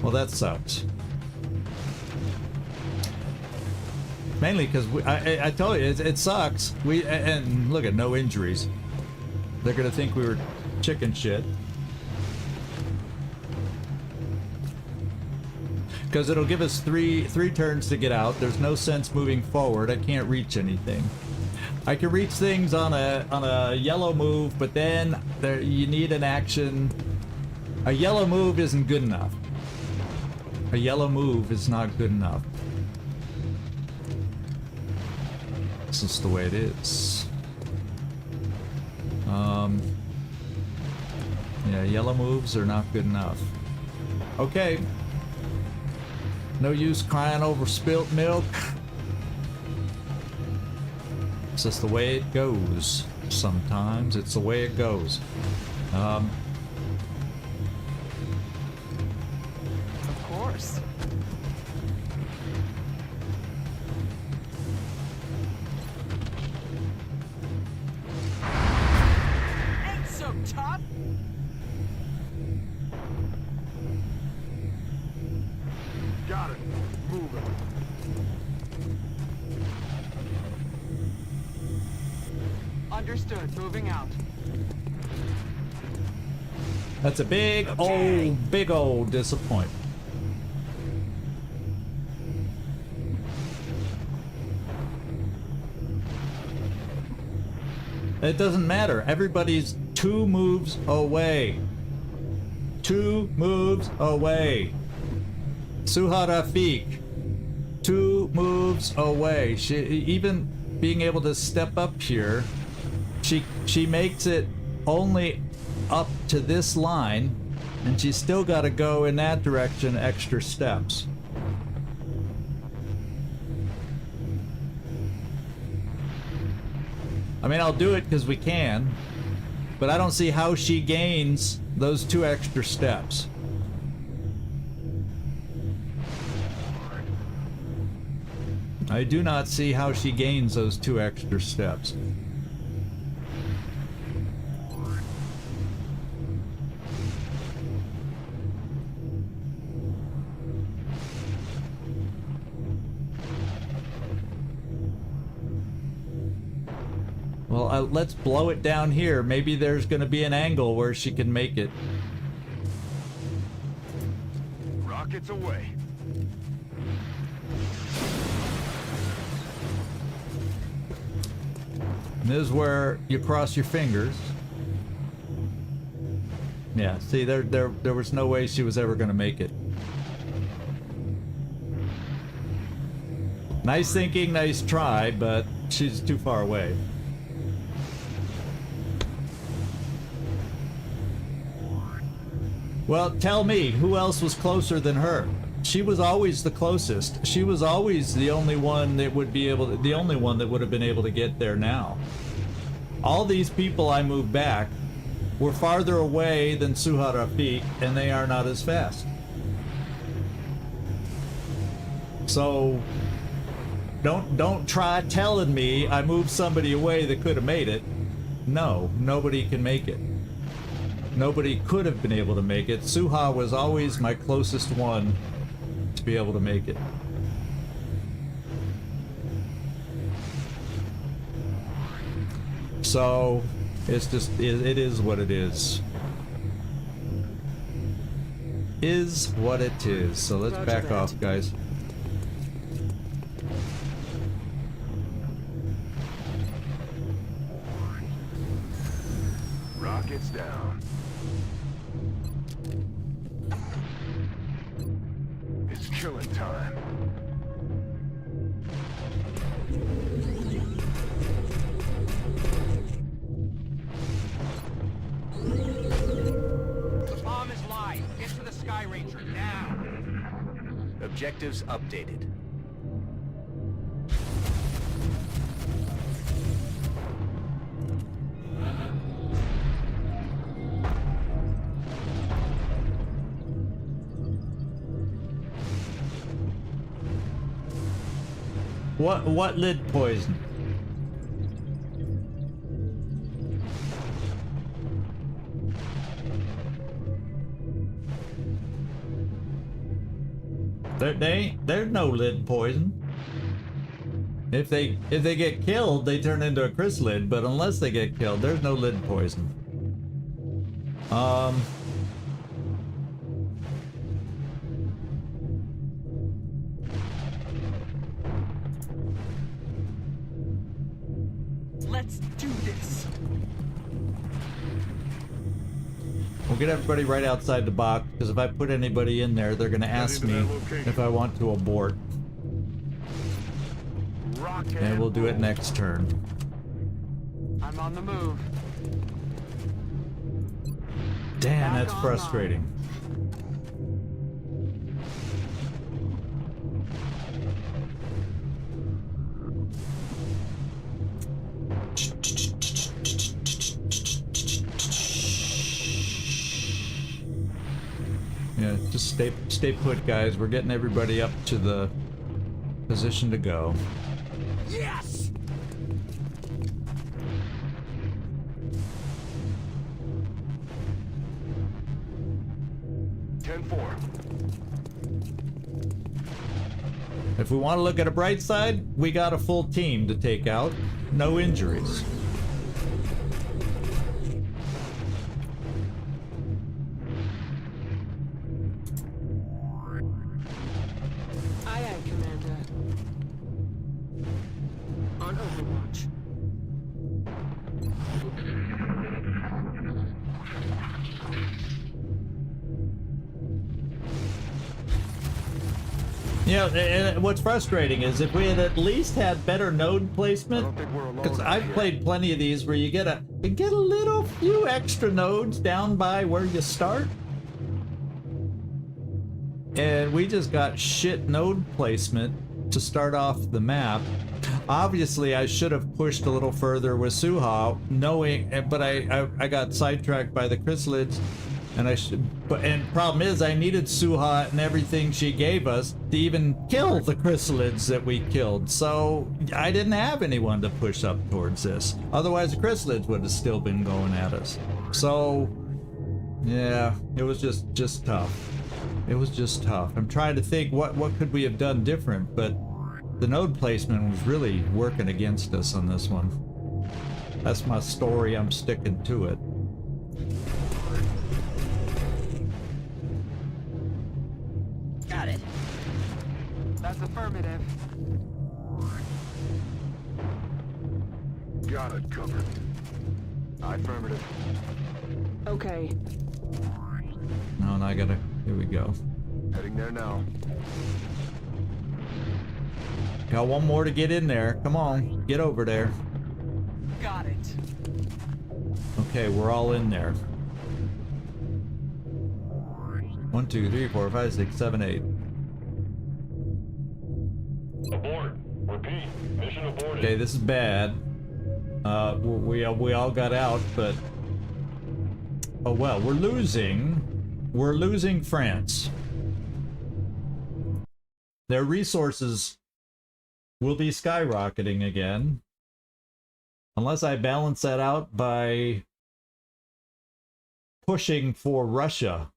Well, that sucks. Mainly because I told you it sucks. And look at no injuries. They're gonna think we were chicken shit. Because it'll give us three turns to get out. There's no sense moving forward. I can't reach anything. I can reach things on a yellow move, but then you need an action. A yellow move isn't good enough. A yellow move is not good enough. This is the way it is. Yeah, yellow moves are not good enough. Okay. No use crying over spilt milk. It's just the way it goes. Sometimes it's the way it goes. Of course. Ain't so tough. Got it. Move it. Understood. Moving out. That's a big old disappointment. It doesn't matter. Everybody's 2 moves away. 2 moves away. Suha Rafik. 2 moves away. She, even being able to step up here, she makes it only up to this line, and she's still got to go in that direction extra steps. I mean, I'll do it because we can, but I don't see how she gains those 2 extra steps. I do not see how she gains those 2 extra steps. let's blow it down here. Maybe there's gonna be an angle where she can make it. Rockets away. And this is where you cross your fingers. Yeah, see, there was no way she was ever gonna make it. Nice thinking, nice try, but she's too far away. Well, tell me, who else was closer than her? She was always the closest. She was always the only one that would be able to, the only one that would have been able to get there now. All these people I moved back were farther away than Suha Rafiq, and they are not as fast. So don't try telling me I moved somebody away that could have made it. No, nobody can make it. Nobody could have been able to make it. Suha was always my closest one to be able to make it. So it's just, it is what it is. Is what it is. So let's back off, guys. Rockets down. It's killing time. The bomb is live. Get to the Sky Ranger now. Objectives updated. What lid poison? There's no lid poison. If they get killed, they turn into a chrysalid, but unless they get killed, there's no lid poison. Let's do this. We'll get everybody right outside the box, because if I put anybody in there, they're going to ask me if I want to abort. And we'll do it next turn. I'm on the move. Damn, Back that's online. frustrating. Yeah, just stay put, guys. We're getting everybody up to the position to go. Yes! If we want to look at a bright side, we got a full team to take out. No injuries. Aye, aye, Commander. On Overwatch. You know, and what's frustrating is if we had at least had better node placement, because I've played plenty of these where you get a little few extra nodes down by where you start, and we just got shit node placement to start off the map. Obviously, I should have pushed a little further with Suha, knowing, but I got sidetracked by the chrysalids. And problem is, I needed Suha and everything she gave us to even kill the chrysalids that we killed. So I didn't have anyone to push up towards this. Otherwise, the chrysalids would have still been going at us. So yeah, it was just tough. It was just tough. I'm trying to think what could we have done different, but the node placement was really working against us on this one. That's my story. I'm sticking to it. Got it. That's affirmative. Got it covered. Affirmative. Okay. No, and I gotta. Here we go. Heading there now. Got one more to get in there. Come on, get over there. Got it. Okay, we're all in there. 1, 2, 3, 4, 5, 6, 7, 8. Abort. Repeat. Mission aborted. Okay, this is bad. We all got out, but oh well, we're losing. We're losing France. Their resources will be skyrocketing again, unless I balance that out by pushing for Russia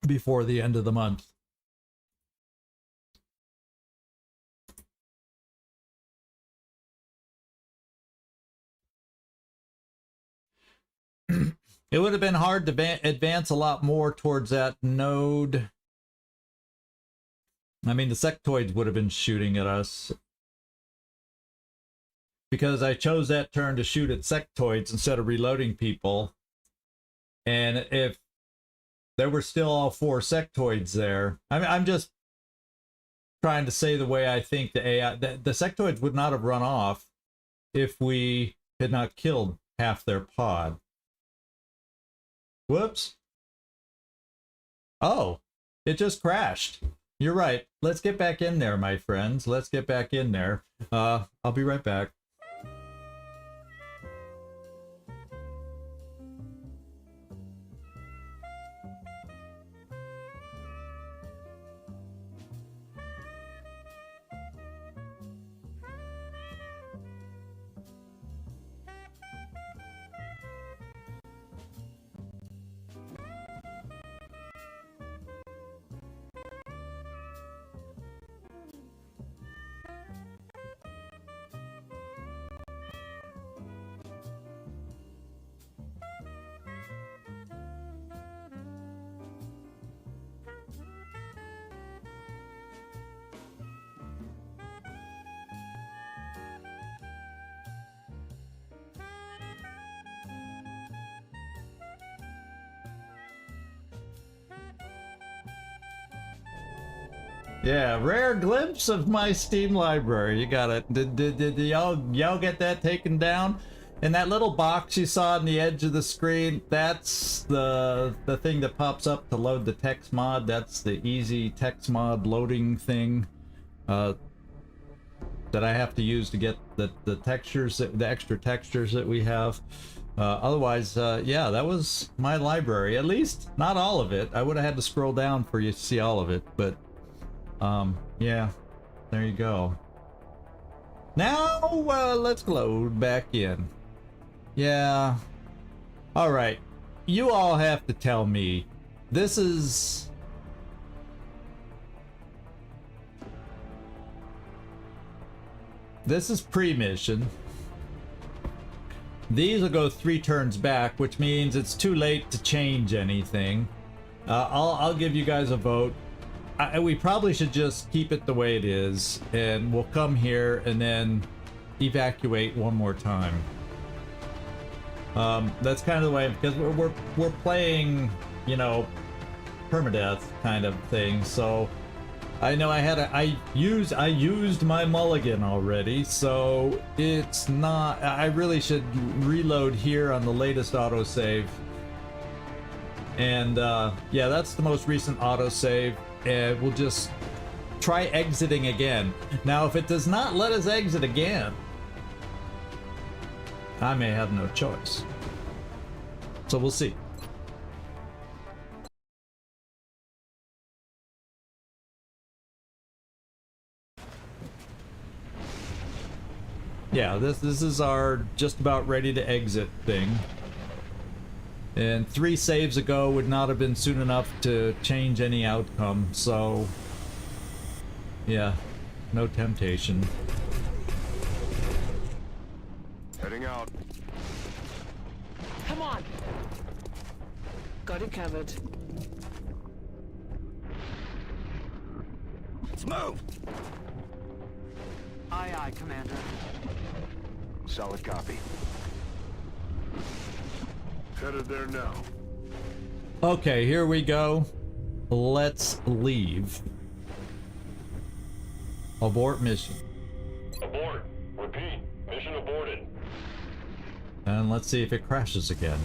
before the end of the month. It would have been hard to advance a lot more towards that node. I mean, the sectoids would have been shooting at us, because I chose that turn to shoot at sectoids instead of reloading people. And if there were still all 4 sectoids there, I mean, I'm just trying to say the way I think the AI, the sectoids would not have run off if we had not killed half their pod. Whoops. Oh, it just crashed. You're right. Let's get back in there, my friends. Let's get back in there. I'll be right back. Yeah, rare glimpse of my Steam library. You got it. Did y'all get that taken down? And that little box you saw on the edge of the screen, that's the thing that pops up to load the text mod. That's the easy text mod loading thing that I have to use to get the textures, the extra textures that we have. Otherwise, yeah, that was my library. At least not all of it. I would have had to scroll down for you to see all of it, but yeah, there you go. Now, let's load back in. Yeah. All right. You all have to tell me. This is pre-mission. These will go 3 turns back, which means it's too late to change anything. I'll give you guys a vote. We probably should just keep it the way it is, and we'll come here and then evacuate one more time. That's kind of the way, because we're playing, you know, permadeath kind of thing. So I know I used my mulligan already, so it's not. I really should reload here on the latest autosave. And yeah, that's the most recent autosave. And we'll just try exiting again. Now, if it does not let us exit again, I may have no choice. So we'll see. Yeah, this is our just about ready to exit thing. And 3 saves ago would not have been soon enough to change any outcome, so yeah, no temptation. Heading out. Come on. Got it covered. Let's move. Aye, aye, Commander. Solid copy. Headed there now. Okay, here we go. Let's leave. Abort mission. Abort. Repeat. Mission aborted. And let's see if it crashes again.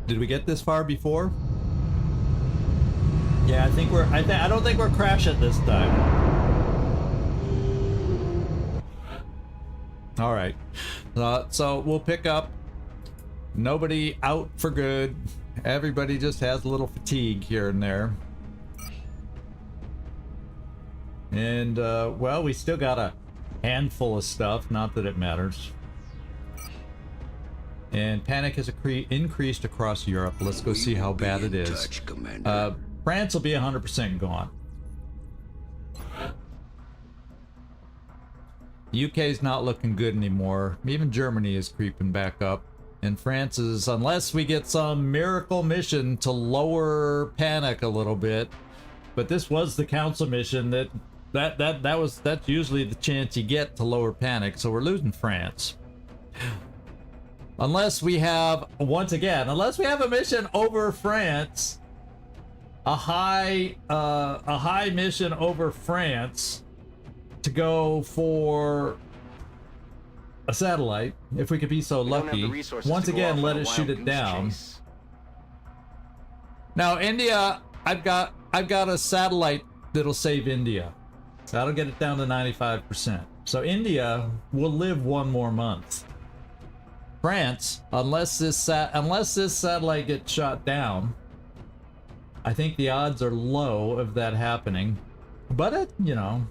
Did we get this far before? Yeah, I think we're. I don't think we're crashing this time. All right, so we'll pick up. Nobody out for good. Everybody just has a little fatigue here and there. And well, we still got a handful of stuff. Not that it matters. And panic has increased across Europe. Let's go see how bad it is. France will be 100% gone. UK is not looking good anymore. Even Germany is creeping back up. And France is, unless we get some miracle mission to lower panic a little bit. But this was the council mission that's usually the chance you get to lower panic. So we're losing France. Unless we have, once again, unless we have a mission over France, a high mission over France to go for a satellite, if we could be so lucky. Once again, let us shoot it down. Now, India, I've got a satellite that'll save India. That'll get it down to 95%. So India will live one more month. France, unless this satellite gets shot down, I think the odds are low of that happening. But it, you know,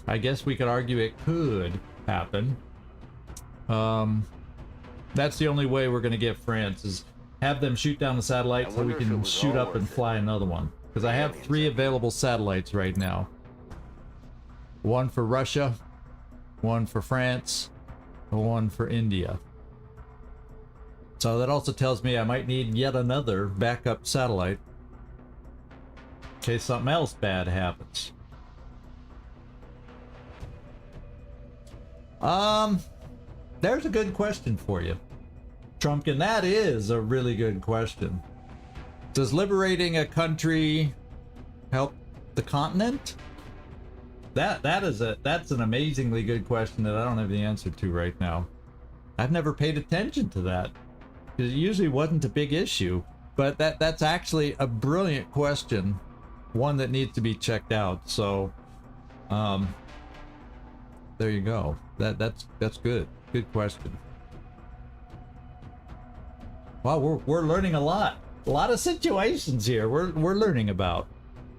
I guess we could argue it could happen. That's the only way we're gonna get France, is have them shoot down the satellite so we can shoot up and fly another one. Because I have 3 available satellites right now. One for Russia, one for France, and one for India. So that also tells me I might need yet another backup satellite in case something else bad happens. There's a good question for you, Trumpkin. That is a really good question. Does liberating a country help the continent? That's an amazingly good question that I don't have the answer to right now. I've never paid attention to that, because it usually wasn't a big issue. But that's actually a brilliant question, one that needs to be checked out. So, there you go. That's good. Good question. Wow, we're learning a lot. A lot of situations here we're learning about.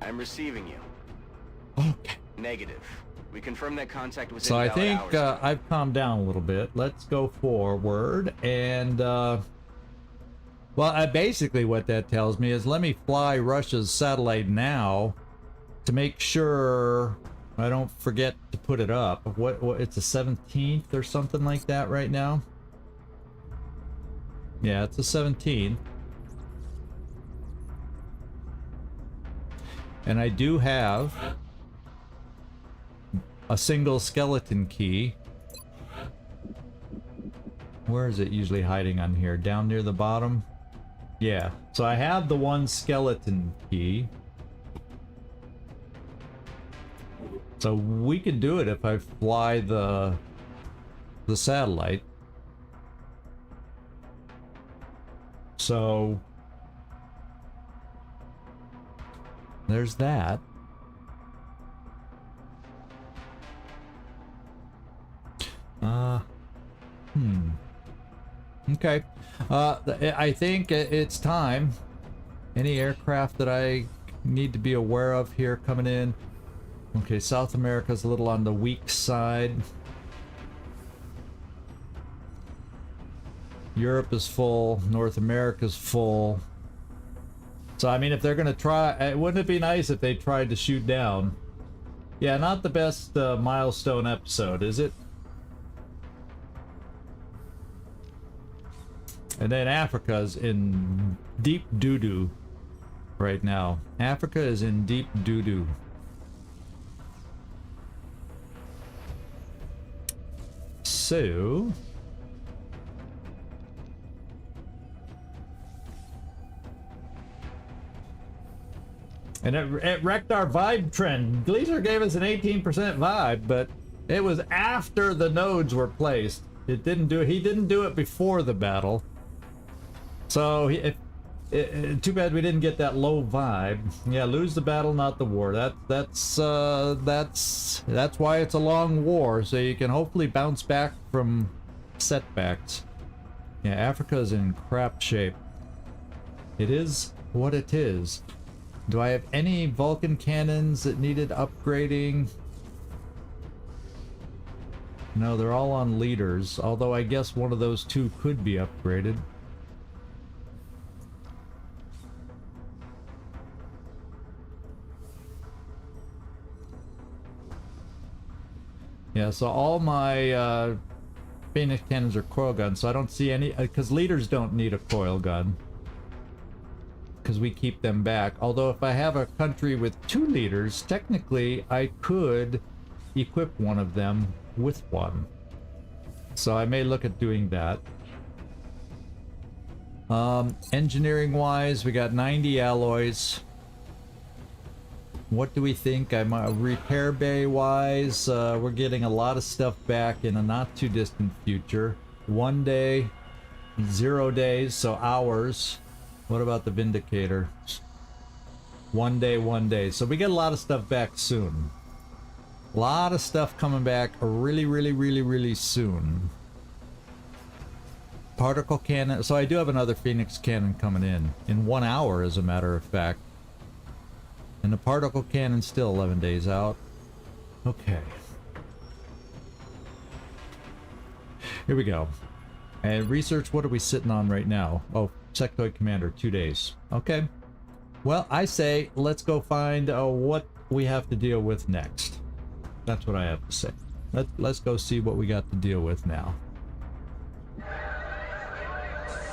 I'm receiving you. Okay. Negative. We confirm that contact was So I invalid think hours ago. I've calmed down a little bit. Let's go forward and well, basically what that tells me is let me fly Russia's satellite now to make sure I don't forget to put it up. What it's the 17th or something like that right now. Yeah, it's the 17th. And I do have a single skeleton key. Where is it usually hiding on here? Down near the bottom? Yeah, so I have the one skeleton key. So we can do it if I fly the satellite. So there's that. Okay. I think it's time. Any aircraft that I need to be aware of here coming in? Okay, South America's a little on the weak side. Europe is full. North America's full. So I mean, if they're gonna try, wouldn't it be nice if they tried to shoot down? Yeah, not the best milestone episode, is it? And then Africa's in deep doo-doo right now. Africa is in deep doo-doo. So... and it wrecked our vibe trend. Gleaser gave us an 18% vibe, but it was after the nodes were placed. It didn't do. He didn't do it before the battle. So too bad we didn't get that low vibe. Yeah, lose the battle, not the war. That's why it's a long war. So you can hopefully bounce back from setbacks. Yeah, Africa is in crap shape. It is what it is. Do I have any Vulcan cannons that needed upgrading? No, they're all on leaders, although I guess one of those two could be upgraded. Yeah, so all my Phoenix cannons are coil guns, so I don't see any, because leaders don't need a coil gun. Because we keep them back. Although if I have a country with 2 leaders, technically I could equip one of them with one. So I may look at doing that. Engineering wise, we got 90 alloys. What do we think? I'm repair bay wise, we're getting a lot of stuff back in a not too distant future. 1 day, 0 days, so hours. What about the Vindicator? 1 day, 1 day. So we get a lot of stuff back soon. A lot of stuff coming back really soon. Particle cannon. So I do have another Phoenix cannon coming in 1 hour, as a matter of fact. And the particle cannon's still 11 days out. Okay. Here we go. And research, what are we sitting on right now? Oh, Sectoid Commander, 2 days. Okay. Well, I say let's go find what we have to deal with next. That's what I have to say. Let's go see what we got to deal with now.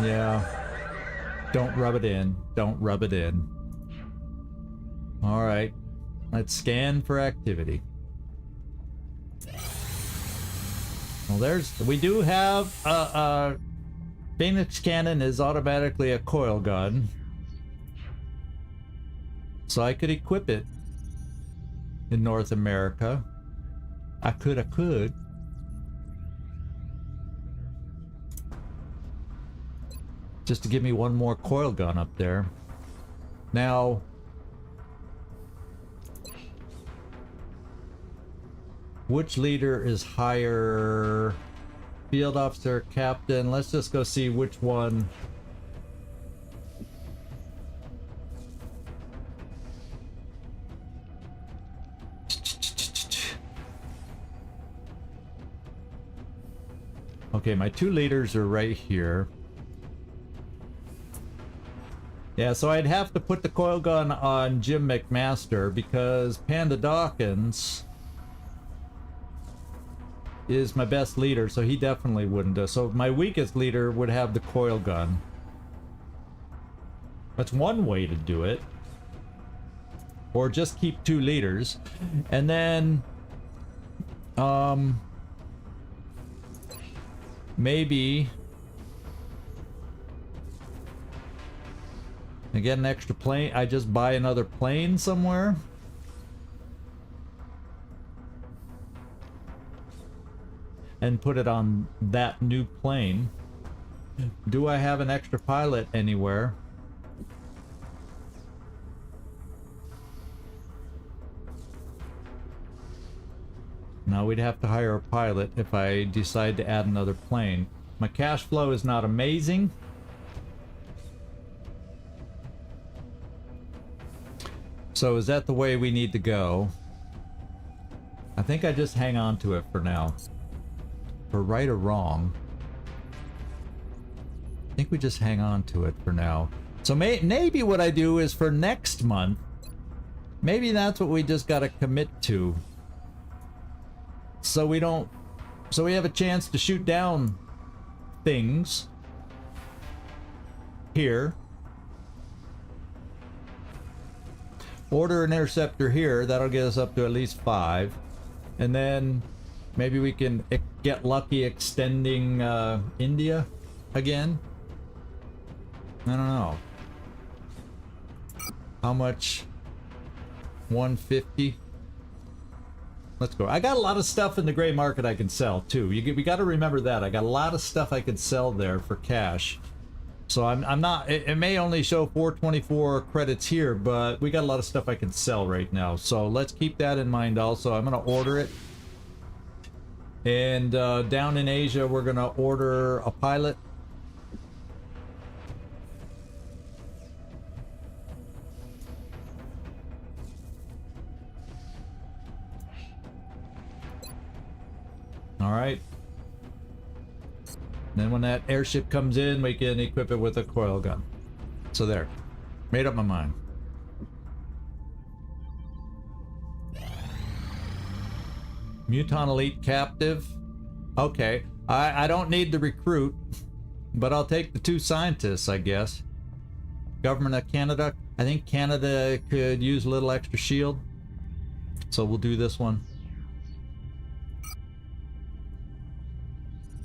Yeah. Don't rub it in. Don't rub it in. Alright. Let's scan for activity. Well, we do have Phoenix cannon is automatically a coil gun. So I could equip it in North America. I could. Just to give me one more coil gun up there. Now, which leader is higher? Field officer, captain. Let's just go see which one. Okay, my 2 leaders are right here. Yeah, so I'd have to put the coil gun on Jim McMaster because Panda Dawkins is my best leader, so he definitely wouldn't do. So my weakest leader would have the coil gun. That's one way to do it. Or just keep 2 leaders. And then maybe I get an extra plane. I just buy another plane somewhere. And put it on that new plane. Do I have an extra pilot anywhere? Now we'd have to hire a pilot if I decide to add another plane. My cash flow is not amazing. So is that the way we need to go? I think I just hang on to it for now. For right or wrong. I think we just hang on to it for now. So maybe what I do is for next month, maybe that's what we just gotta commit to. So we have a chance to shoot down things here. Order an interceptor here, that'll get us up to at least 5. And then maybe we can get lucky extending India again. I don't know. How much? 150? Let's go. I got a lot of stuff in the gray market I can sell too. We got to remember that. I got a lot of stuff I could sell there for cash. So I'm not, it may only show 424 credits here, but we got a lot of stuff I can sell right now. So let's keep that in mind also. I'm going to order it. And down in Asia, we're going to order a pilot. All right. Then when that airship comes in, we can equip it with a coil gun. So there. Made up my mind. Muton Elite Captive. Okay. I don't need the recruit, but I'll take the 2 scientists, I guess. Government of Canada. I think Canada could use a little extra shield. So we'll do this one.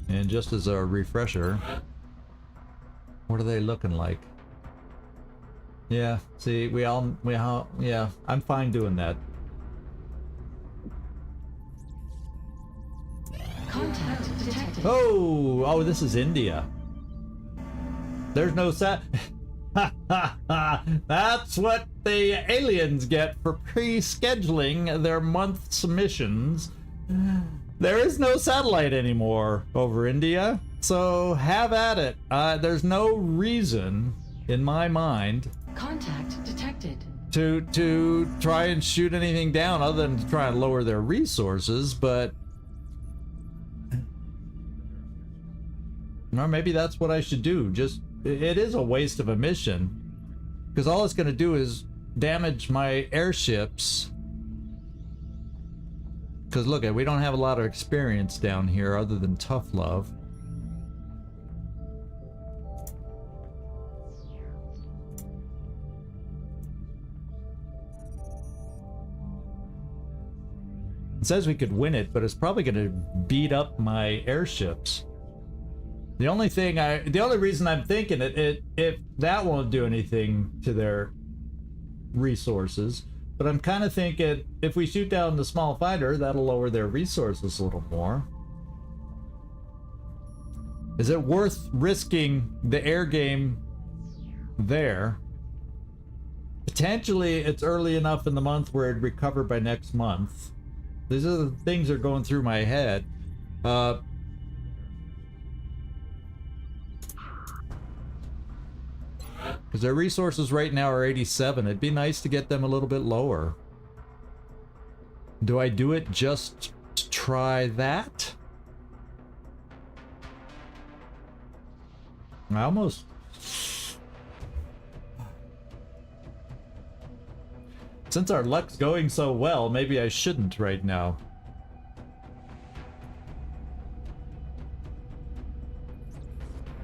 And just as a refresher, what are they looking like? Yeah, see, yeah, I'm fine doing that. Contact detected. Oh, this is India. There's no That's what the aliens get for pre-scheduling their month's missions. There is no satellite anymore over India, so have at it. There's no reason, in my mind, Contact detected. to try and shoot anything down other than to try and lower their resources, but... Or maybe that's what I should do. Just, it is a waste of a mission, because all it's going to do is damage my airships. Because look, we don't have a lot of experience down here other than tough love. It says we could win it, but it's probably going to beat up my airships. The only reason I'm thinking if that won't do anything to their resources. But I'm kind of thinking, if we shoot down the small fighter, that'll lower their resources a little more. Is it worth risking the air game there? Potentially, it's early enough in the month where it'd recover by next month. These are the things that are going through my head. Because their resources right now are 87. It'd be nice to get them a little bit lower. Do I do it just to try that? I almost... Since our luck's going so well, maybe I shouldn't right now.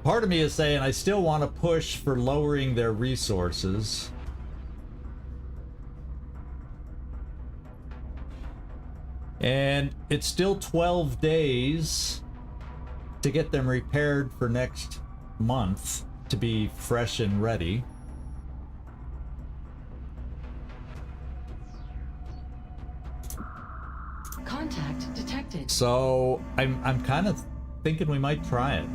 Part of me is saying I still want to push for lowering their resources. And it's still 12 days to get them repaired for next month to be fresh and ready. Contact detected. So I'm kind of thinking we might try it.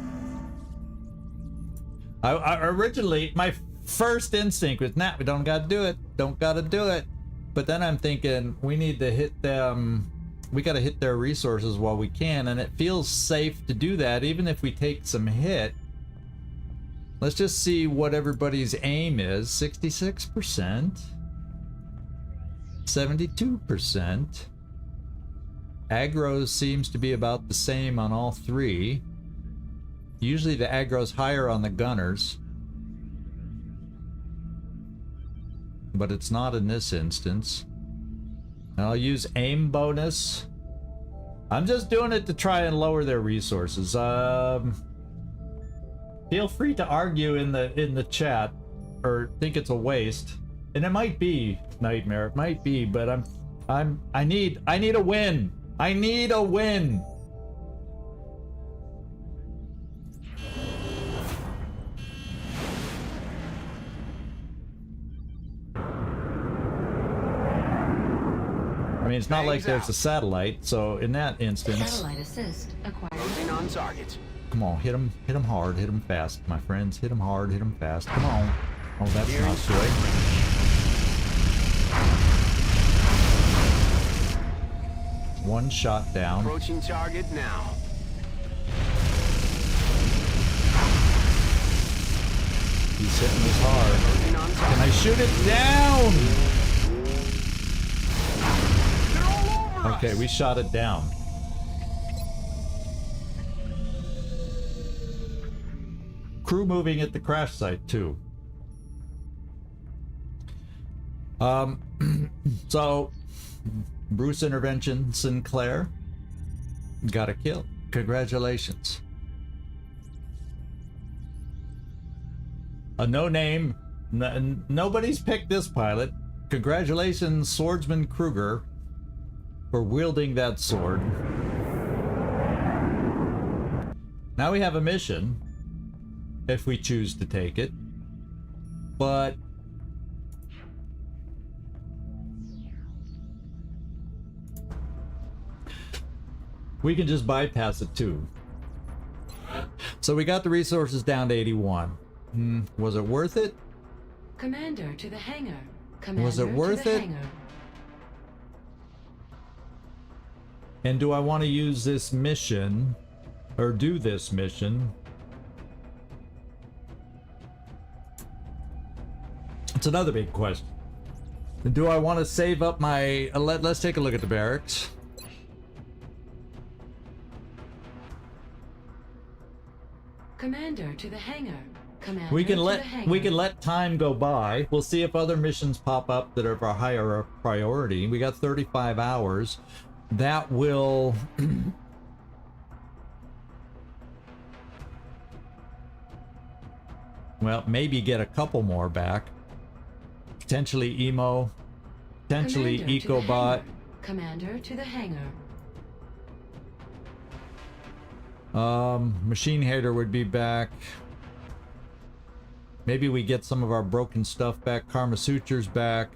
I originally, my first instinct was, nah, we don't gotta do it. Don't gotta do it. But then I'm thinking, we need to hit them. We gotta hit their resources while we can, and it feels safe to do that, even if we take some hit. Let's just see what everybody's aim is. 66%. 72%. Aggro seems to be about the same on all three. Usually the aggro's higher on the gunners. but it's not in this instance. I'll use aim bonus. I'm just doing it to try and lower their resources. Feel free to argue in the chat or think it's a waste. And it might be, Nightmare, it might be, but I need a win. I need a win. I mean, it's not like there's a satellite, so in that instance... Satellite assist acquired. Closing on target. Come on, hit him hard, hit him fast, my friends. Hit him hard, hit him fast. Come on. Oh, that's not good. One shot down. Approaching target now. He's hitting us hard. Can I shoot it down? Okay, we shot it down. Crew moving at the crash site too. So Bruce Intervention Sinclair got a kill. Congratulations. A no name. Nobody's picked this pilot. Congratulations, Swordsman Kruger, for wielding that sword. Now we have a mission, if we choose to take it, but we can just bypass it too. So we got the resources down to 81. Was it worth it? Commander to the hangar. Commander Was it worth to the it? hangar. And do I want to use this mission, or do this mission? It's another big question. Do I want to save up my... let's take a look at the barracks. Commander to the hangar. Commander We can to the let hangar. time go by. We'll see if other missions pop up that are of a higher priority. We got 35 hours. That will well, maybe get a couple more back. Potentially Emo. Potentially Commander to the EcoBot. hangar. Commander to the hangar. Machine Hater would be back. Maybe we get some of our broken stuff back. Karma Suture's back.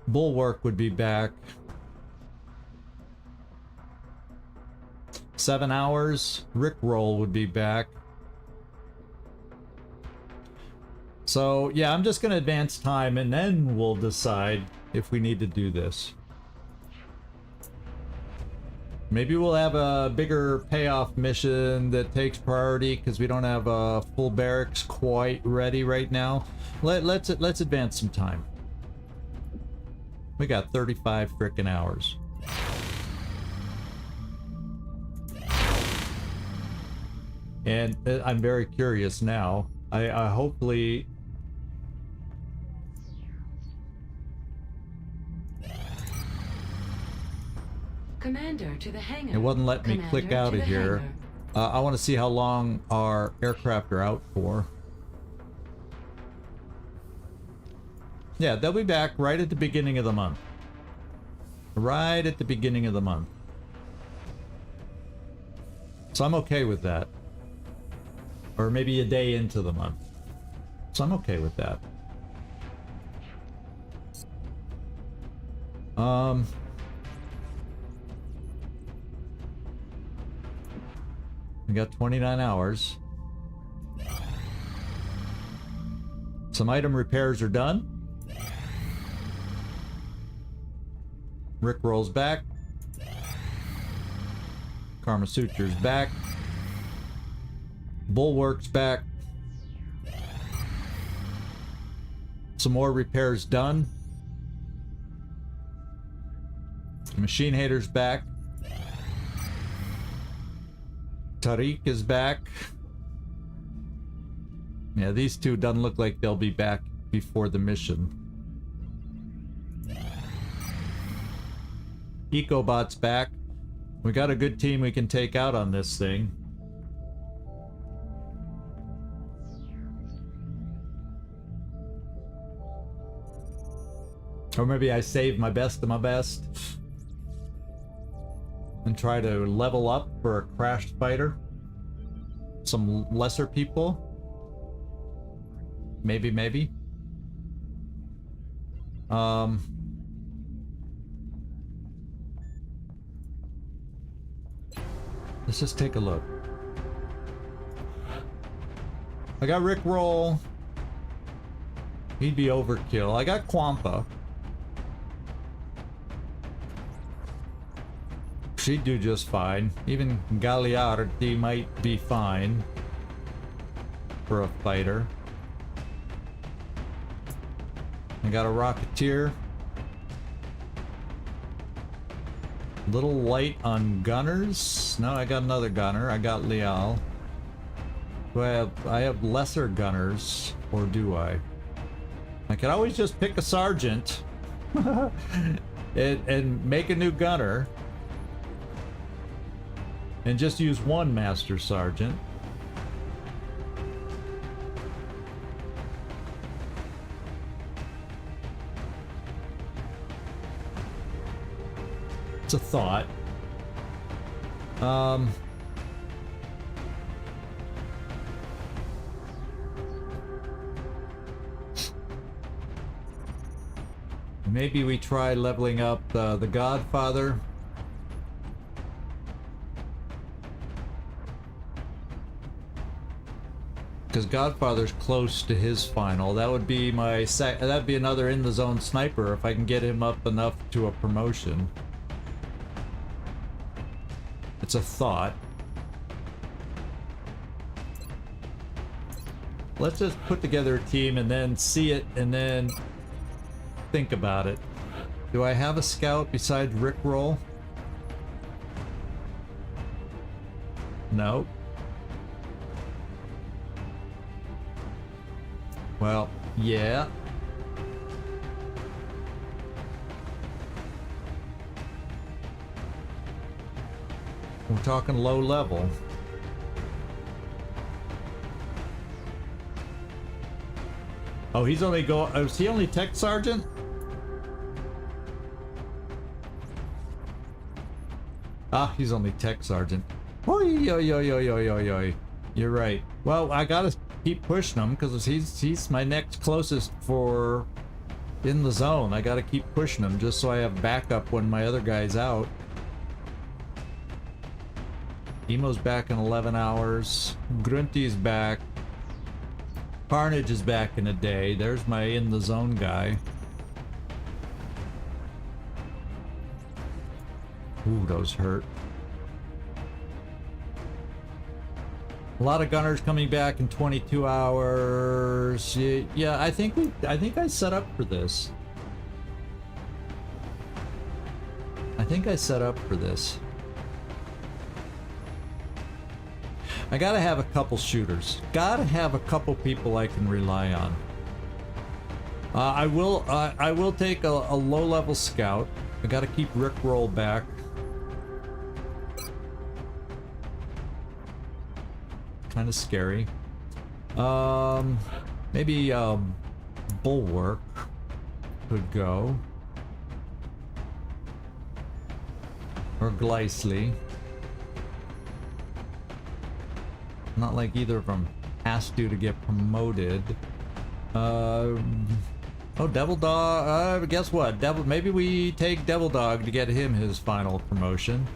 Bulwark would be back. 7 hours. Rickroll would be back. So yeah, I'm just gonna advance time and then we'll decide if we need to do this. Maybe we'll have a bigger payoff mission that takes priority because we don't have a full barracks quite ready right now. Let's advance some time. We got 35 frickin' hours. And I'm very curious now. I hopefully... Commander to the hangar. It wouldn't let me click Commander out to of the here. hangar. I want to see how long our aircraft are out for. Yeah, they'll be back right at the beginning of the month. Right at the beginning of the month. So I'm okay with that. Or maybe a day into the month. So I'm okay with that. We got 29 hours. Some item repairs are done. Rick rolls back. Karma Suture's back. Bulwark's back. Some more repairs done. Machine Hater's back. Tariq is back. Yeah, these two doesn't look like they'll be back before the mission. EcoBot's back. We got a good team we can take out on this thing. Or maybe I save my best of my best and try to level up for a crashed fighter. Some lesser people. Maybe. Let's just take a look. I got Rickroll. He'd be overkill. I got Quampa. She'd do just fine. Even Gagliardi might be fine for a fighter. I got a Rocketeer. Little light on gunners. No, I got another gunner. I got Leal. Do I have lesser gunners, or do I? I can always just pick a sergeant and make a new gunner and just use one master sergeant. It's a thought. Maybe we try leveling up the Godfather. Because Godfather's close to his final. That would be my that'd be another in the zone sniper if I can get him up enough to a promotion. It's a thought. Let's just put together a team and then see it and then think about it. Do I have a scout besides Rickroll? No. Well, yeah. We're talking low level. Oh, he's only going. Is he only tech sergeant? Ah, he's only tech sergeant. Oi, oi, oi, oi, oi, oi, oi. You're right. Well, I gotta keep pushing him because he's my next closest for in the zone. I gotta keep pushing him just so I have backup when my other guy's out. Emo's back in 11 hours. Grunty's back. Carnage is back in a day. There's my in the zone guy. Ooh, those hurt. A lot of gunners coming back in 22 hours. Yeah, I think I set up for this. I think I set up for this. I gotta have a couple shooters. Gotta have a couple people I can rely on. I will take a low-level scout. I gotta keep Rickroll back. Kind of scary. Maybe Bulwark could go, or Gleisley. Not like either of them has to get promoted. Oh, Devil Dog. Guess what? Maybe we take Devil Dog to get him his final promotion.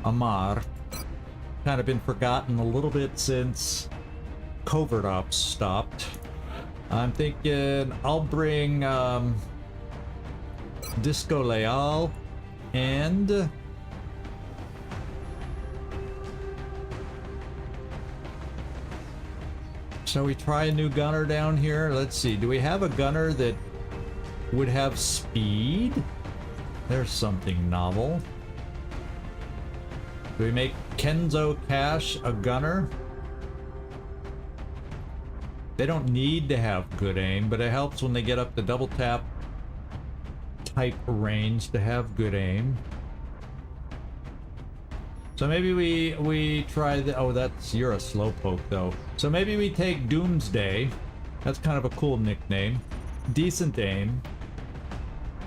Amar. Kind of been forgotten a little bit since Covert Ops stopped. I'm thinking I'll bring Disco Leal and shall we try a new gunner down here? Let's see. Do we have a gunner that would have speed? There's something novel. Do we make Kenzo Cash a gunner? They don't need to have good aim, but it helps when they get up to double tap type range to have good aim. So maybe we try the, oh, you're a slowpoke though. So maybe we take Doomsday. That's kind of a cool nickname. Decent aim.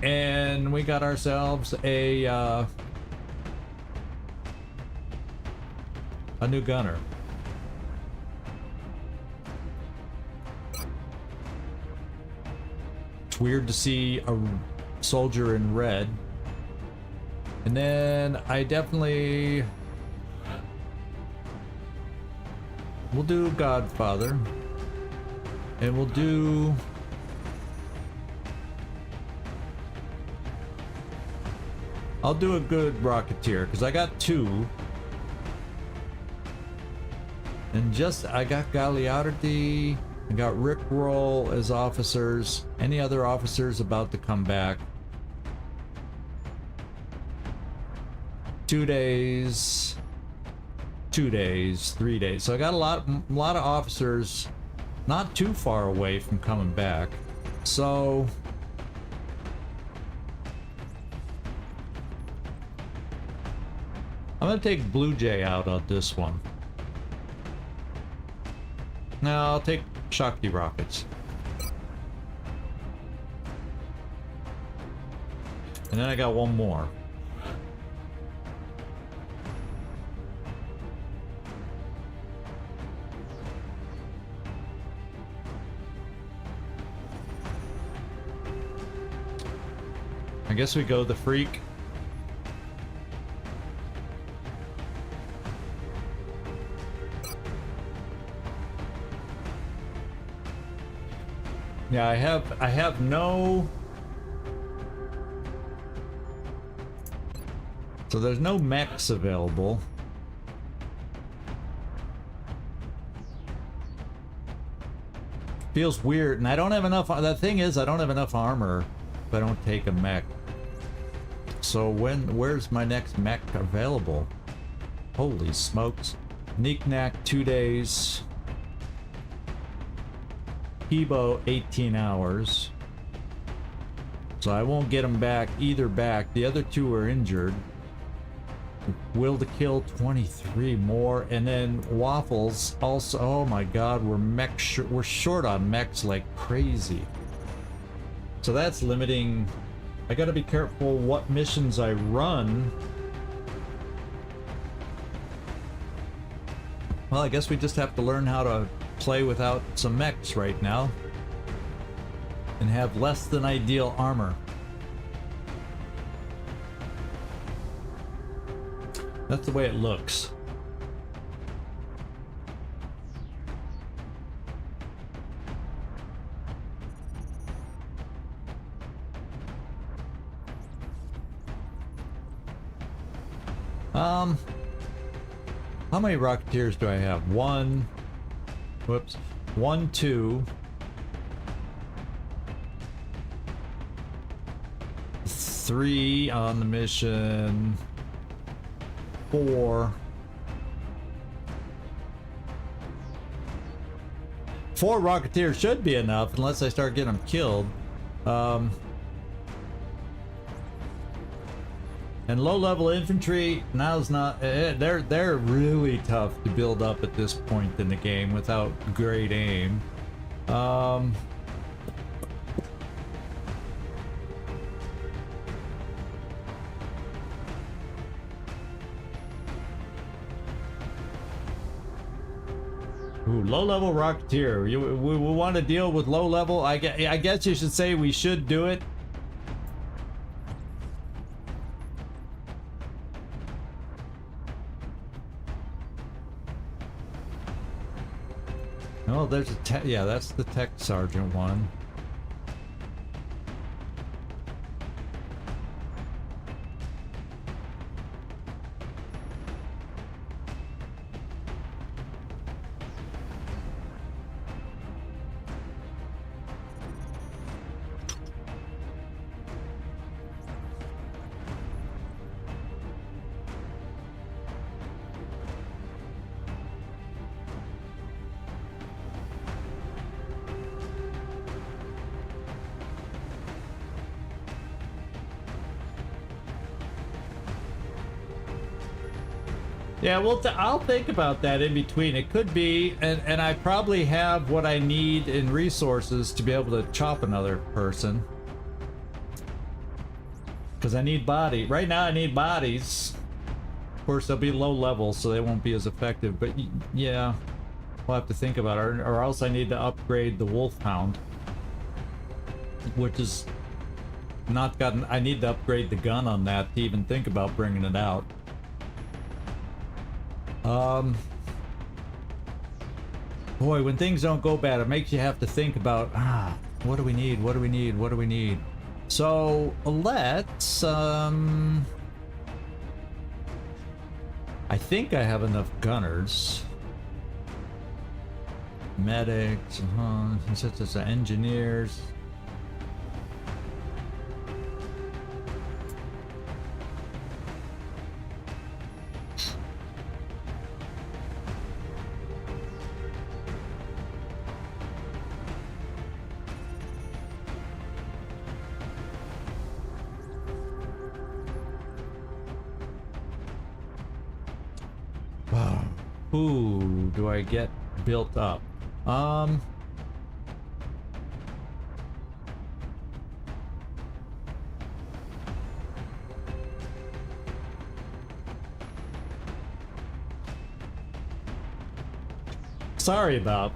And we got ourselves a new gunner. It's weird to see a soldier in red. And then I definitely... we'll do Godfather. And we'll do... I'll do a good Rocketeer, because I got 2. And I got Galeardi, I got Rickroll as officers. Any other officers about to come back? 2 days, 2 days, 3 days. So I got a lot of officers not too far away from coming back. So I'm gonna take Blue Jay out on this one. No, I'll take Shakti rockets. And then I got one more. I guess we go the Freak. Yeah, I have no... So there's no mechs available. Feels weird, and I don't have enough... The thing is, I don't have enough armor if I don't take a mech. So where's my next mech available? Holy smokes. Knick-knack, 2 days. Hebo, 18 hours. So I won't get them back, either back. The other 2 are injured. Will to kill, 23 more. And then Waffles also, oh my god, we're short on mechs like crazy. So that's limiting. I gotta be careful what missions I run. Well, I guess we just have to learn how to play without some mechs right now and have less than ideal armor. That's the way it looks. How many Rocketeers do I have? 1, 2, 3 on the mission, 4 Rocketeers should be enough unless I start getting them killed. And low-level infantry, now's not... they're really tough to build up at this point in the game without great aim. Ooh, low-level Rocketeer. We want to deal with low-level? I guess you should say we should do it. Oh, there's a tech. Yeah, that's the tech sergeant one. Yeah, well, I'll think about that in between. It could be, and I probably have what I need in resources to be able to chop another person. Because I need body. Right now I need bodies. Of course, they'll be low level, so they won't be as effective. But yeah, we'll have to think about it. Or else I need to upgrade the Wolfhound. Which is not gotten... I need to upgrade the gun on that to even think about bringing it out. Boy, when things don't go bad, it makes you have to think about, what do we need? What do we need? What do we need? So let's, I think I have enough gunners. Medics, such as engineers. Who do I get built up? Sorry about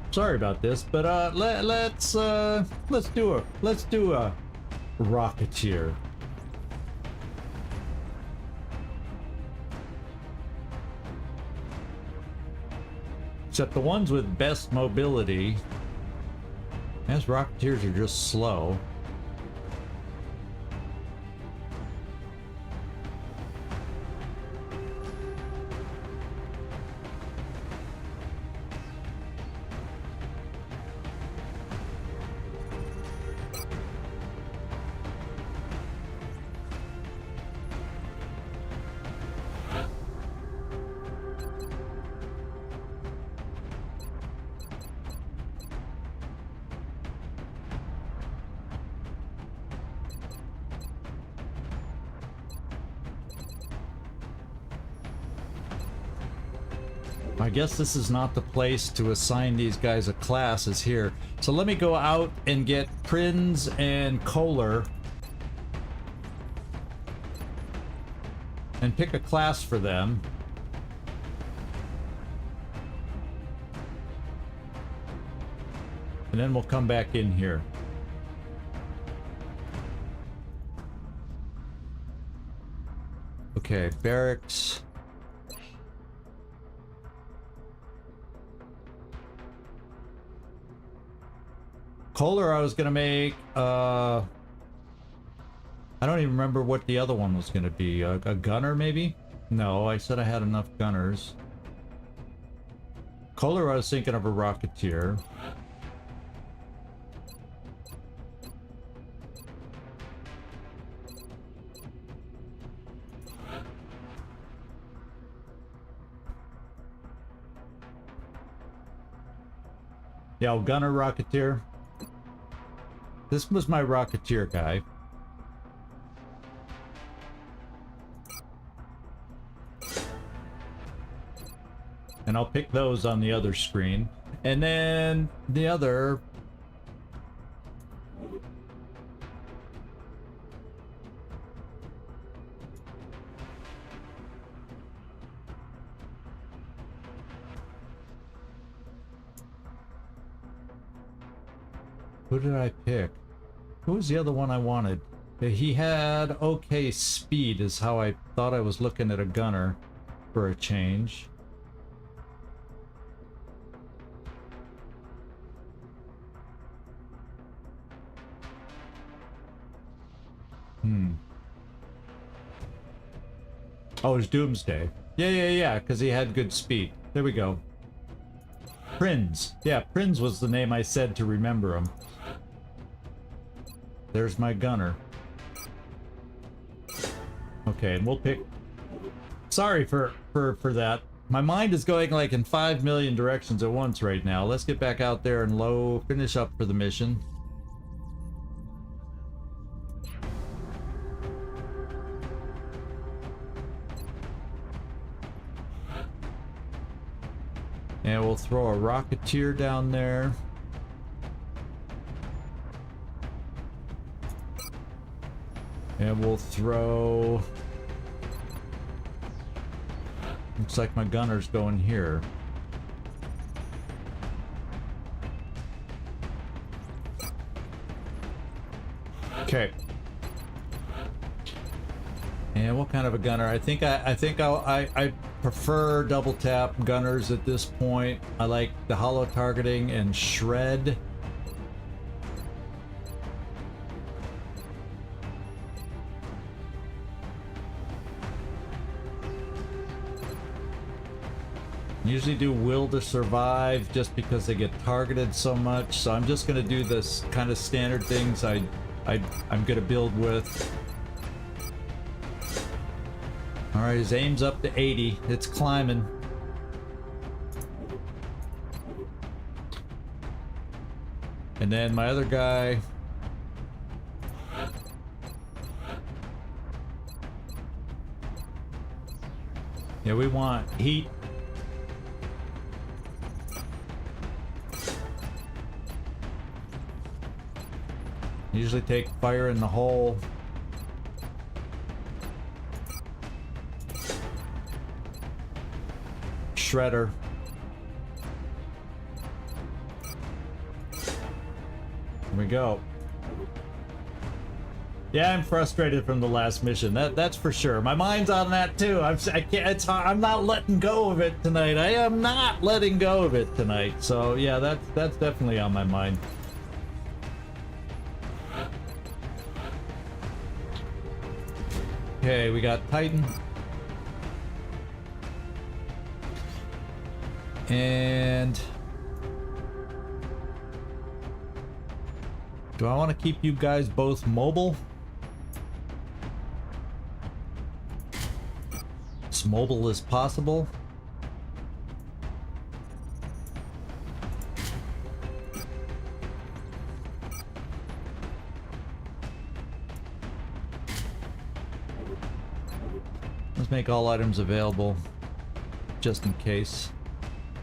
this, but let's do a Rocketeer. Except the ones with best mobility, as Rocketeers are just slow. I guess this is not the place to assign these guys a class, is here. So let me go out and get Prinz and Kohler and pick a class for them. And then we'll come back in here. Okay, barracks. Kohler I was gonna make, I don't even remember what the other one was gonna be. A gunner, maybe? No, I said I had enough gunners. Kohler I was thinking of a Rocketeer. Yeah, gunner, Rocketeer. This was my Rocketeer guy. And I'll pick those on the other screen. And then the other... Who did I pick? Who was the other one I wanted? He had okay speed is how I thought I was looking at a gunner for a change. Oh, it's Doomsday. Yeah, because he had good speed. There we go. Prinz. Yeah, Prinz was the name I said to remember him. There's my gunner. Okay, and we'll pick... Sorry for that. My mind is going like in 5 million directions at once right now. Let's get back out there and finish up for the mission. And we'll throw a Rocketeer down there. And we'll throw... Looks like my gunner's going here. Okay. And what kind of a gunner? I think I prefer double tap gunners at this point. I like the hollow targeting and shred. Usually do will to survive just because they get targeted so much. So I'm just gonna do this kind of standard things I'm gonna build with. All right, his aim's up to 80. It's climbing. And then my other guy. Yeah, we want heat. Usually take fire in the hole. Shredder. Here we go. Yeah, I'm frustrated from the last mission. That's for sure. My mind's on that too. I'm not letting go of it tonight. I am not letting go of it tonight. So yeah, that's definitely on my mind. Okay, we got Titan. And do I want to keep you guys both mobile? As mobile as possible. Let's make all items available just in case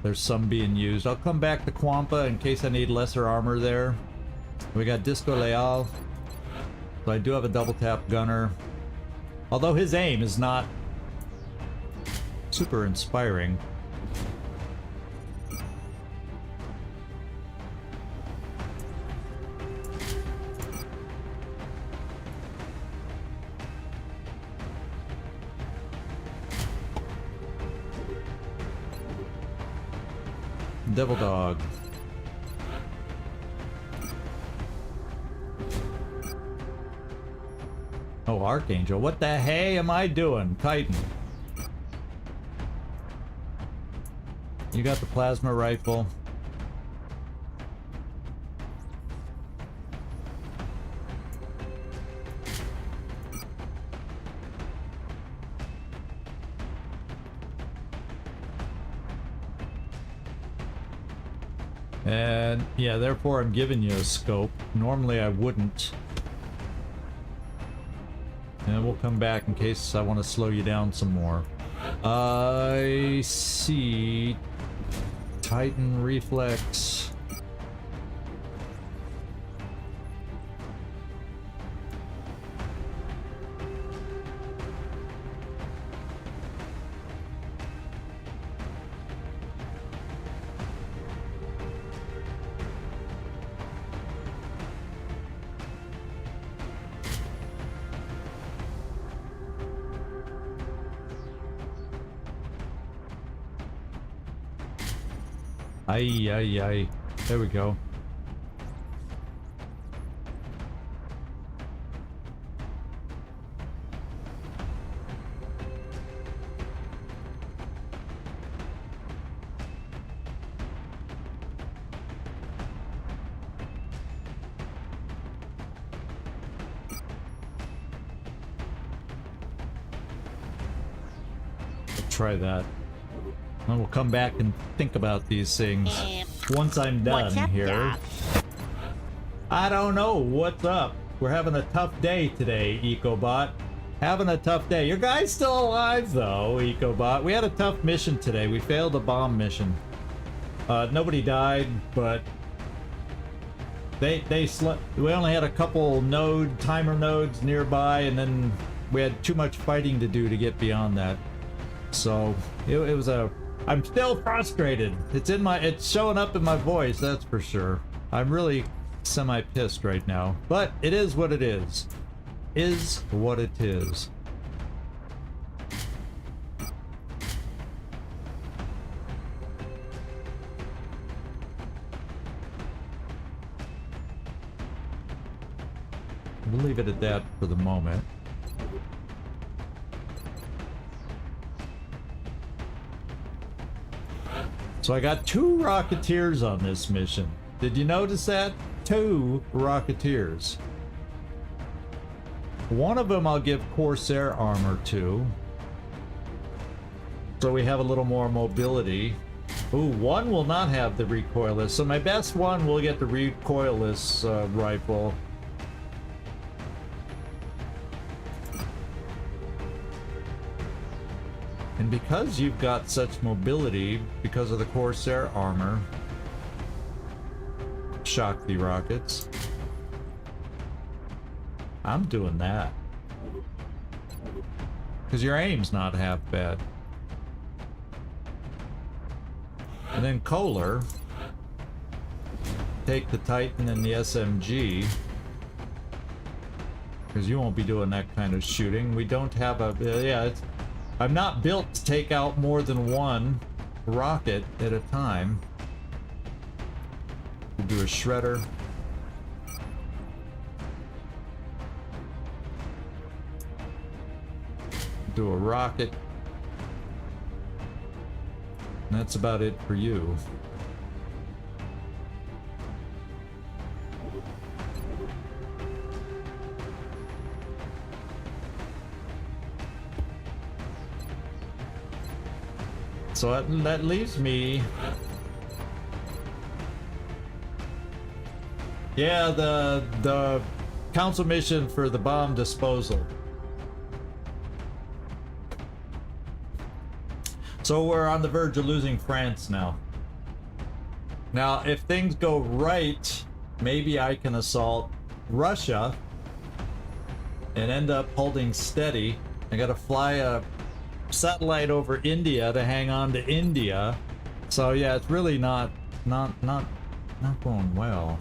there's some being used. I'll come back to Quampa in case I need lesser armor there. We got Disco Leal. So I do have a double tap gunner. Although his aim is not super inspiring. Devil Dog. Oh, Archangel. What the hey am I doing? Titan. You got the plasma rifle. And yeah, therefore I'm giving you a scope. Normally I wouldn't. And we'll come back in case I want to slow you down some more. I see Titan Reflex. Aye, aye, aye. There we go. Let's try that. And we'll come back and think about these things once I'm done here. I don't know what's up. We're having a tough day today, EcoBot. Having a tough day. Your guy's still alive though, EcoBot. We had a tough mission today. We failed a bomb mission. Nobody died, but they slept. We only had a couple timer nodes nearby, and then we had too much fighting to do to get beyond that. So it was I'm still frustrated. It's showing up in my voice, that's for sure. I'm really semi-pissed right now, but it is what it is. Is what it is. We'll leave it at that for the moment. So I got 2 Rocketeers on this mission. Did you notice that? 2 Rocketeers. One of them I'll give Corsair armor to. So we have a little more mobility. Ooh, one will not have the recoilless. So my best one will get the recoilless rifle. And because you've got such mobility, because of the Corsair armor, Shakti rockets, I'm doing that. Because your aim's not half bad. And then Kohler, take the Titan and the SMG. Because you won't be doing that kind of shooting. We don't have a... I'm not built to take out more than one rocket at a time. We'll do a shredder. Do a rocket. And that's about it for you. So that leaves me... Yeah, the council mission for the bomb disposal. So we're on the verge of losing France now. Now, if things go right, maybe I can assault Russia and end up holding steady. I gotta fly a satellite over India to hang on to India. So yeah, it's really not going well.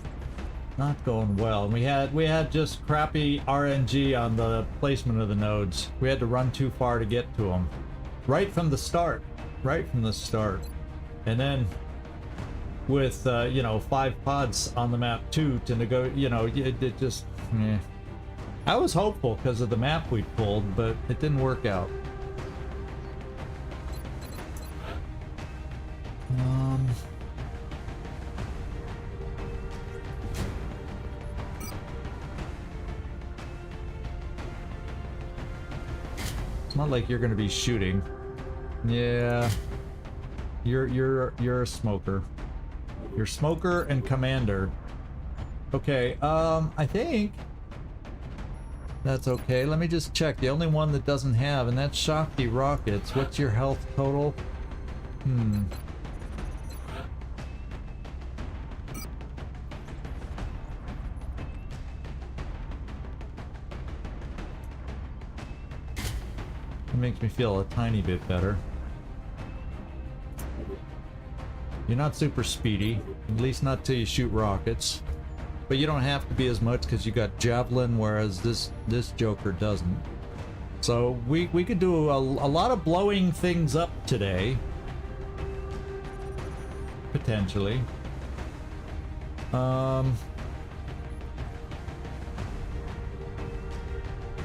Not going well. And we had just crappy RNG on the placement of the nodes. We had to run too far to get to them. Right from the start. Right from the start. And then with you know, 5 pods on the map too to it just I was hopeful because of the map we pulled, but it didn't work out. It's not like you're gonna be shooting. Yeah, you're a smoker. You're smoker and commander. Okay, I think that's okay. Let me just check. The only one that doesn't have, and that's Shakti rockets. What's your health total? It makes me feel a tiny bit better. You're not super speedy, at least not till you shoot rockets. But you don't have to be as much because you got javelin, whereas this Joker doesn't. So we could do a lot of blowing things up today. Potentially.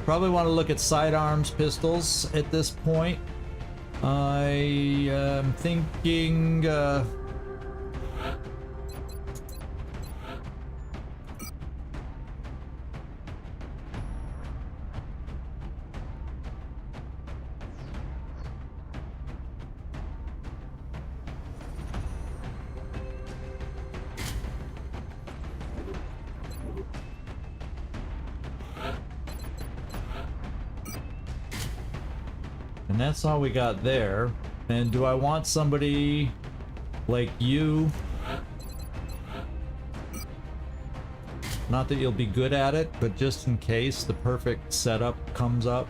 Probably want to look at sidearms pistols at this point. I am thinking and that's all we got there. And do I want somebody like you. Not that you'll be good at it, but just in case the perfect setup comes up.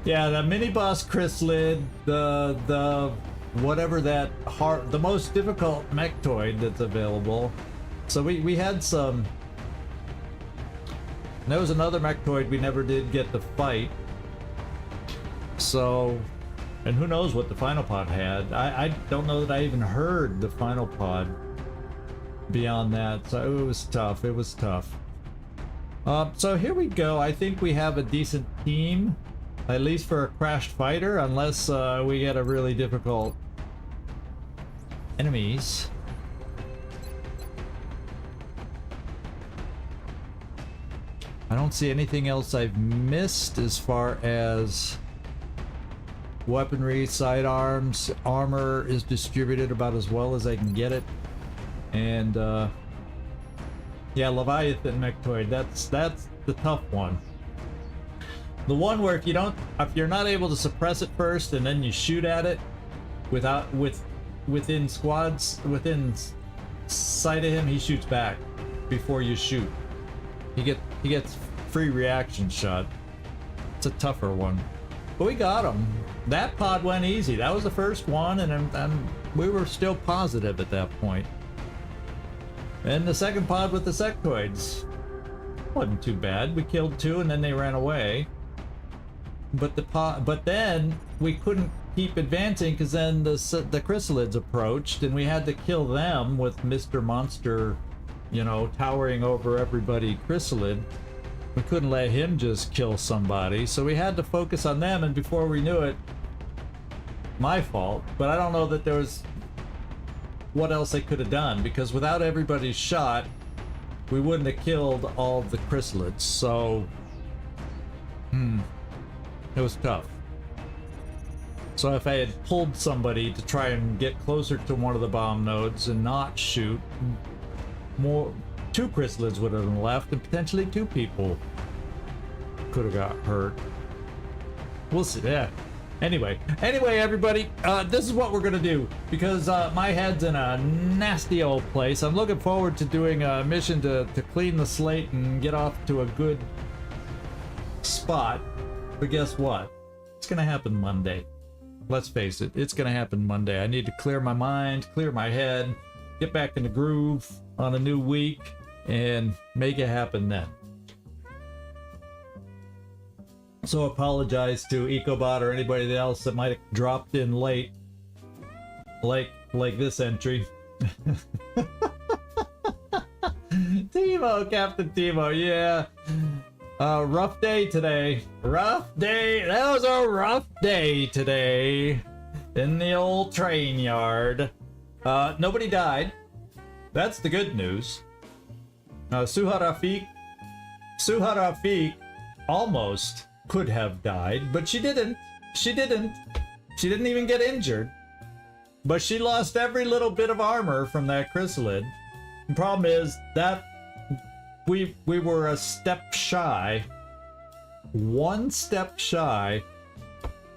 Yeah, the mini boss chrysalid, the whatever that hard, the most difficult mechtoid that's available. So we had some. There was another mechtoid we never did get to fight. So, and who knows what the final pod had. I don't know that I even heard the final pod beyond that. So it was tough. It was tough. So here we go. I think we have a decent team, at least for a crashed fighter, unless we get a really difficult enemies. I don't see anything else I've missed as far as weaponry, sidearms. Armor is distributed about as well as I can get it. And yeah, Leviathan mechtoid, that's the tough one. The one where if you're not able to suppress it first and then you shoot at it within squads, within sight of him, he shoots back before you shoot. He gets free reaction shot. It's a tougher one, but we got him. That pod went easy. That was the first one, and we were still positive at that point. And the second pod with the sectoids wasn't too bad. We killed 2, and then they ran away. But then we couldn't keep advancing because then the chrysalids approached, and we had to kill them with Mr. Monster, you know, towering over everybody chrysalid. We couldn't let him just kill somebody, so we had to focus on them, and before we knew it, my fault, but I don't know that there was what else they could have done, because without everybody's shot, we wouldn't have killed all the chrysalids, so it was tough. So if I had pulled somebody to try and get closer to one of the bomb nodes and not shoot, 2 chrysalids would have been left, and potentially 2 people could have got hurt. We'll see. Yeah. Anyway, everybody, this is what we're gonna do, because my head's in a nasty old place. I'm looking forward to doing a mission to clean the slate and get off to a good spot. But guess what? It's gonna happen Monday. Let's face it, it's gonna happen Monday. I need to clear my mind, clear my head, get back in the groove on a new week, and make it happen then. So apologize to EcoBot or anybody else that might have dropped in late, like this entry. Timo, Captain Timo, yeah. Rough day today. Rough day. That was a rough day today in the old train yard. Nobody died. That's the good news. Suha Rafik almost could have died, but she didn't. She didn't even get injured. But she lost every little bit of armor from that chrysalid. The problem is that we were a step shy, 1 step shy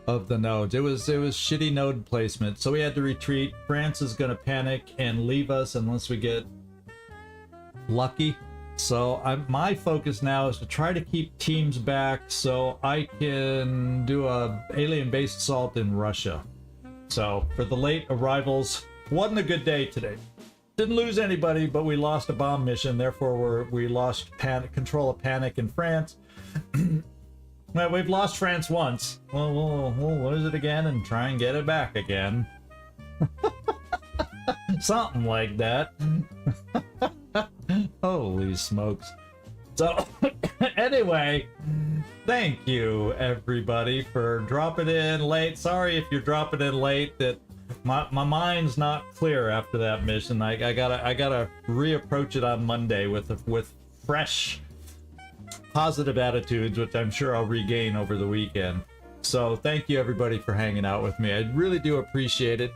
of the nodes. It was shitty node placement, so we had to retreat. France is gonna panic and leave us unless we get lucky. So my focus now is to try to keep teams back so I can do a alien-based assault in Russia. So for the late arrivals, wasn't a good day today. Didn't lose anybody, but we lost a bomb mission. Therefore, we lost control of panic in France. Well, we've lost France once. We'll lose it again and try and get it back again. Something like that. Holy smokes. So, anyway, thank you everybody for dropping in late. Sorry if you're dropping in late. That my mind's not clear after that mission. I gotta reapproach it on Monday with fresh positive attitudes, which I'm sure I'll regain over the weekend. So thank you everybody for hanging out with me. I really do appreciate it.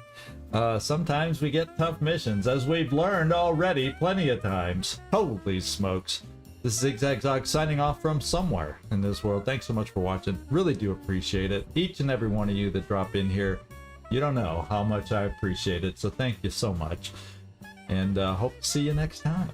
Sometimes we get tough missions, as we've learned already plenty of times. Holy smokes. This is Zigzag signing off from somewhere in this world. Thanks so much for watching. Really do appreciate it. Each and every one of you that drop in here, you don't know how much I appreciate it. So thank you so much. And hope to see you next time.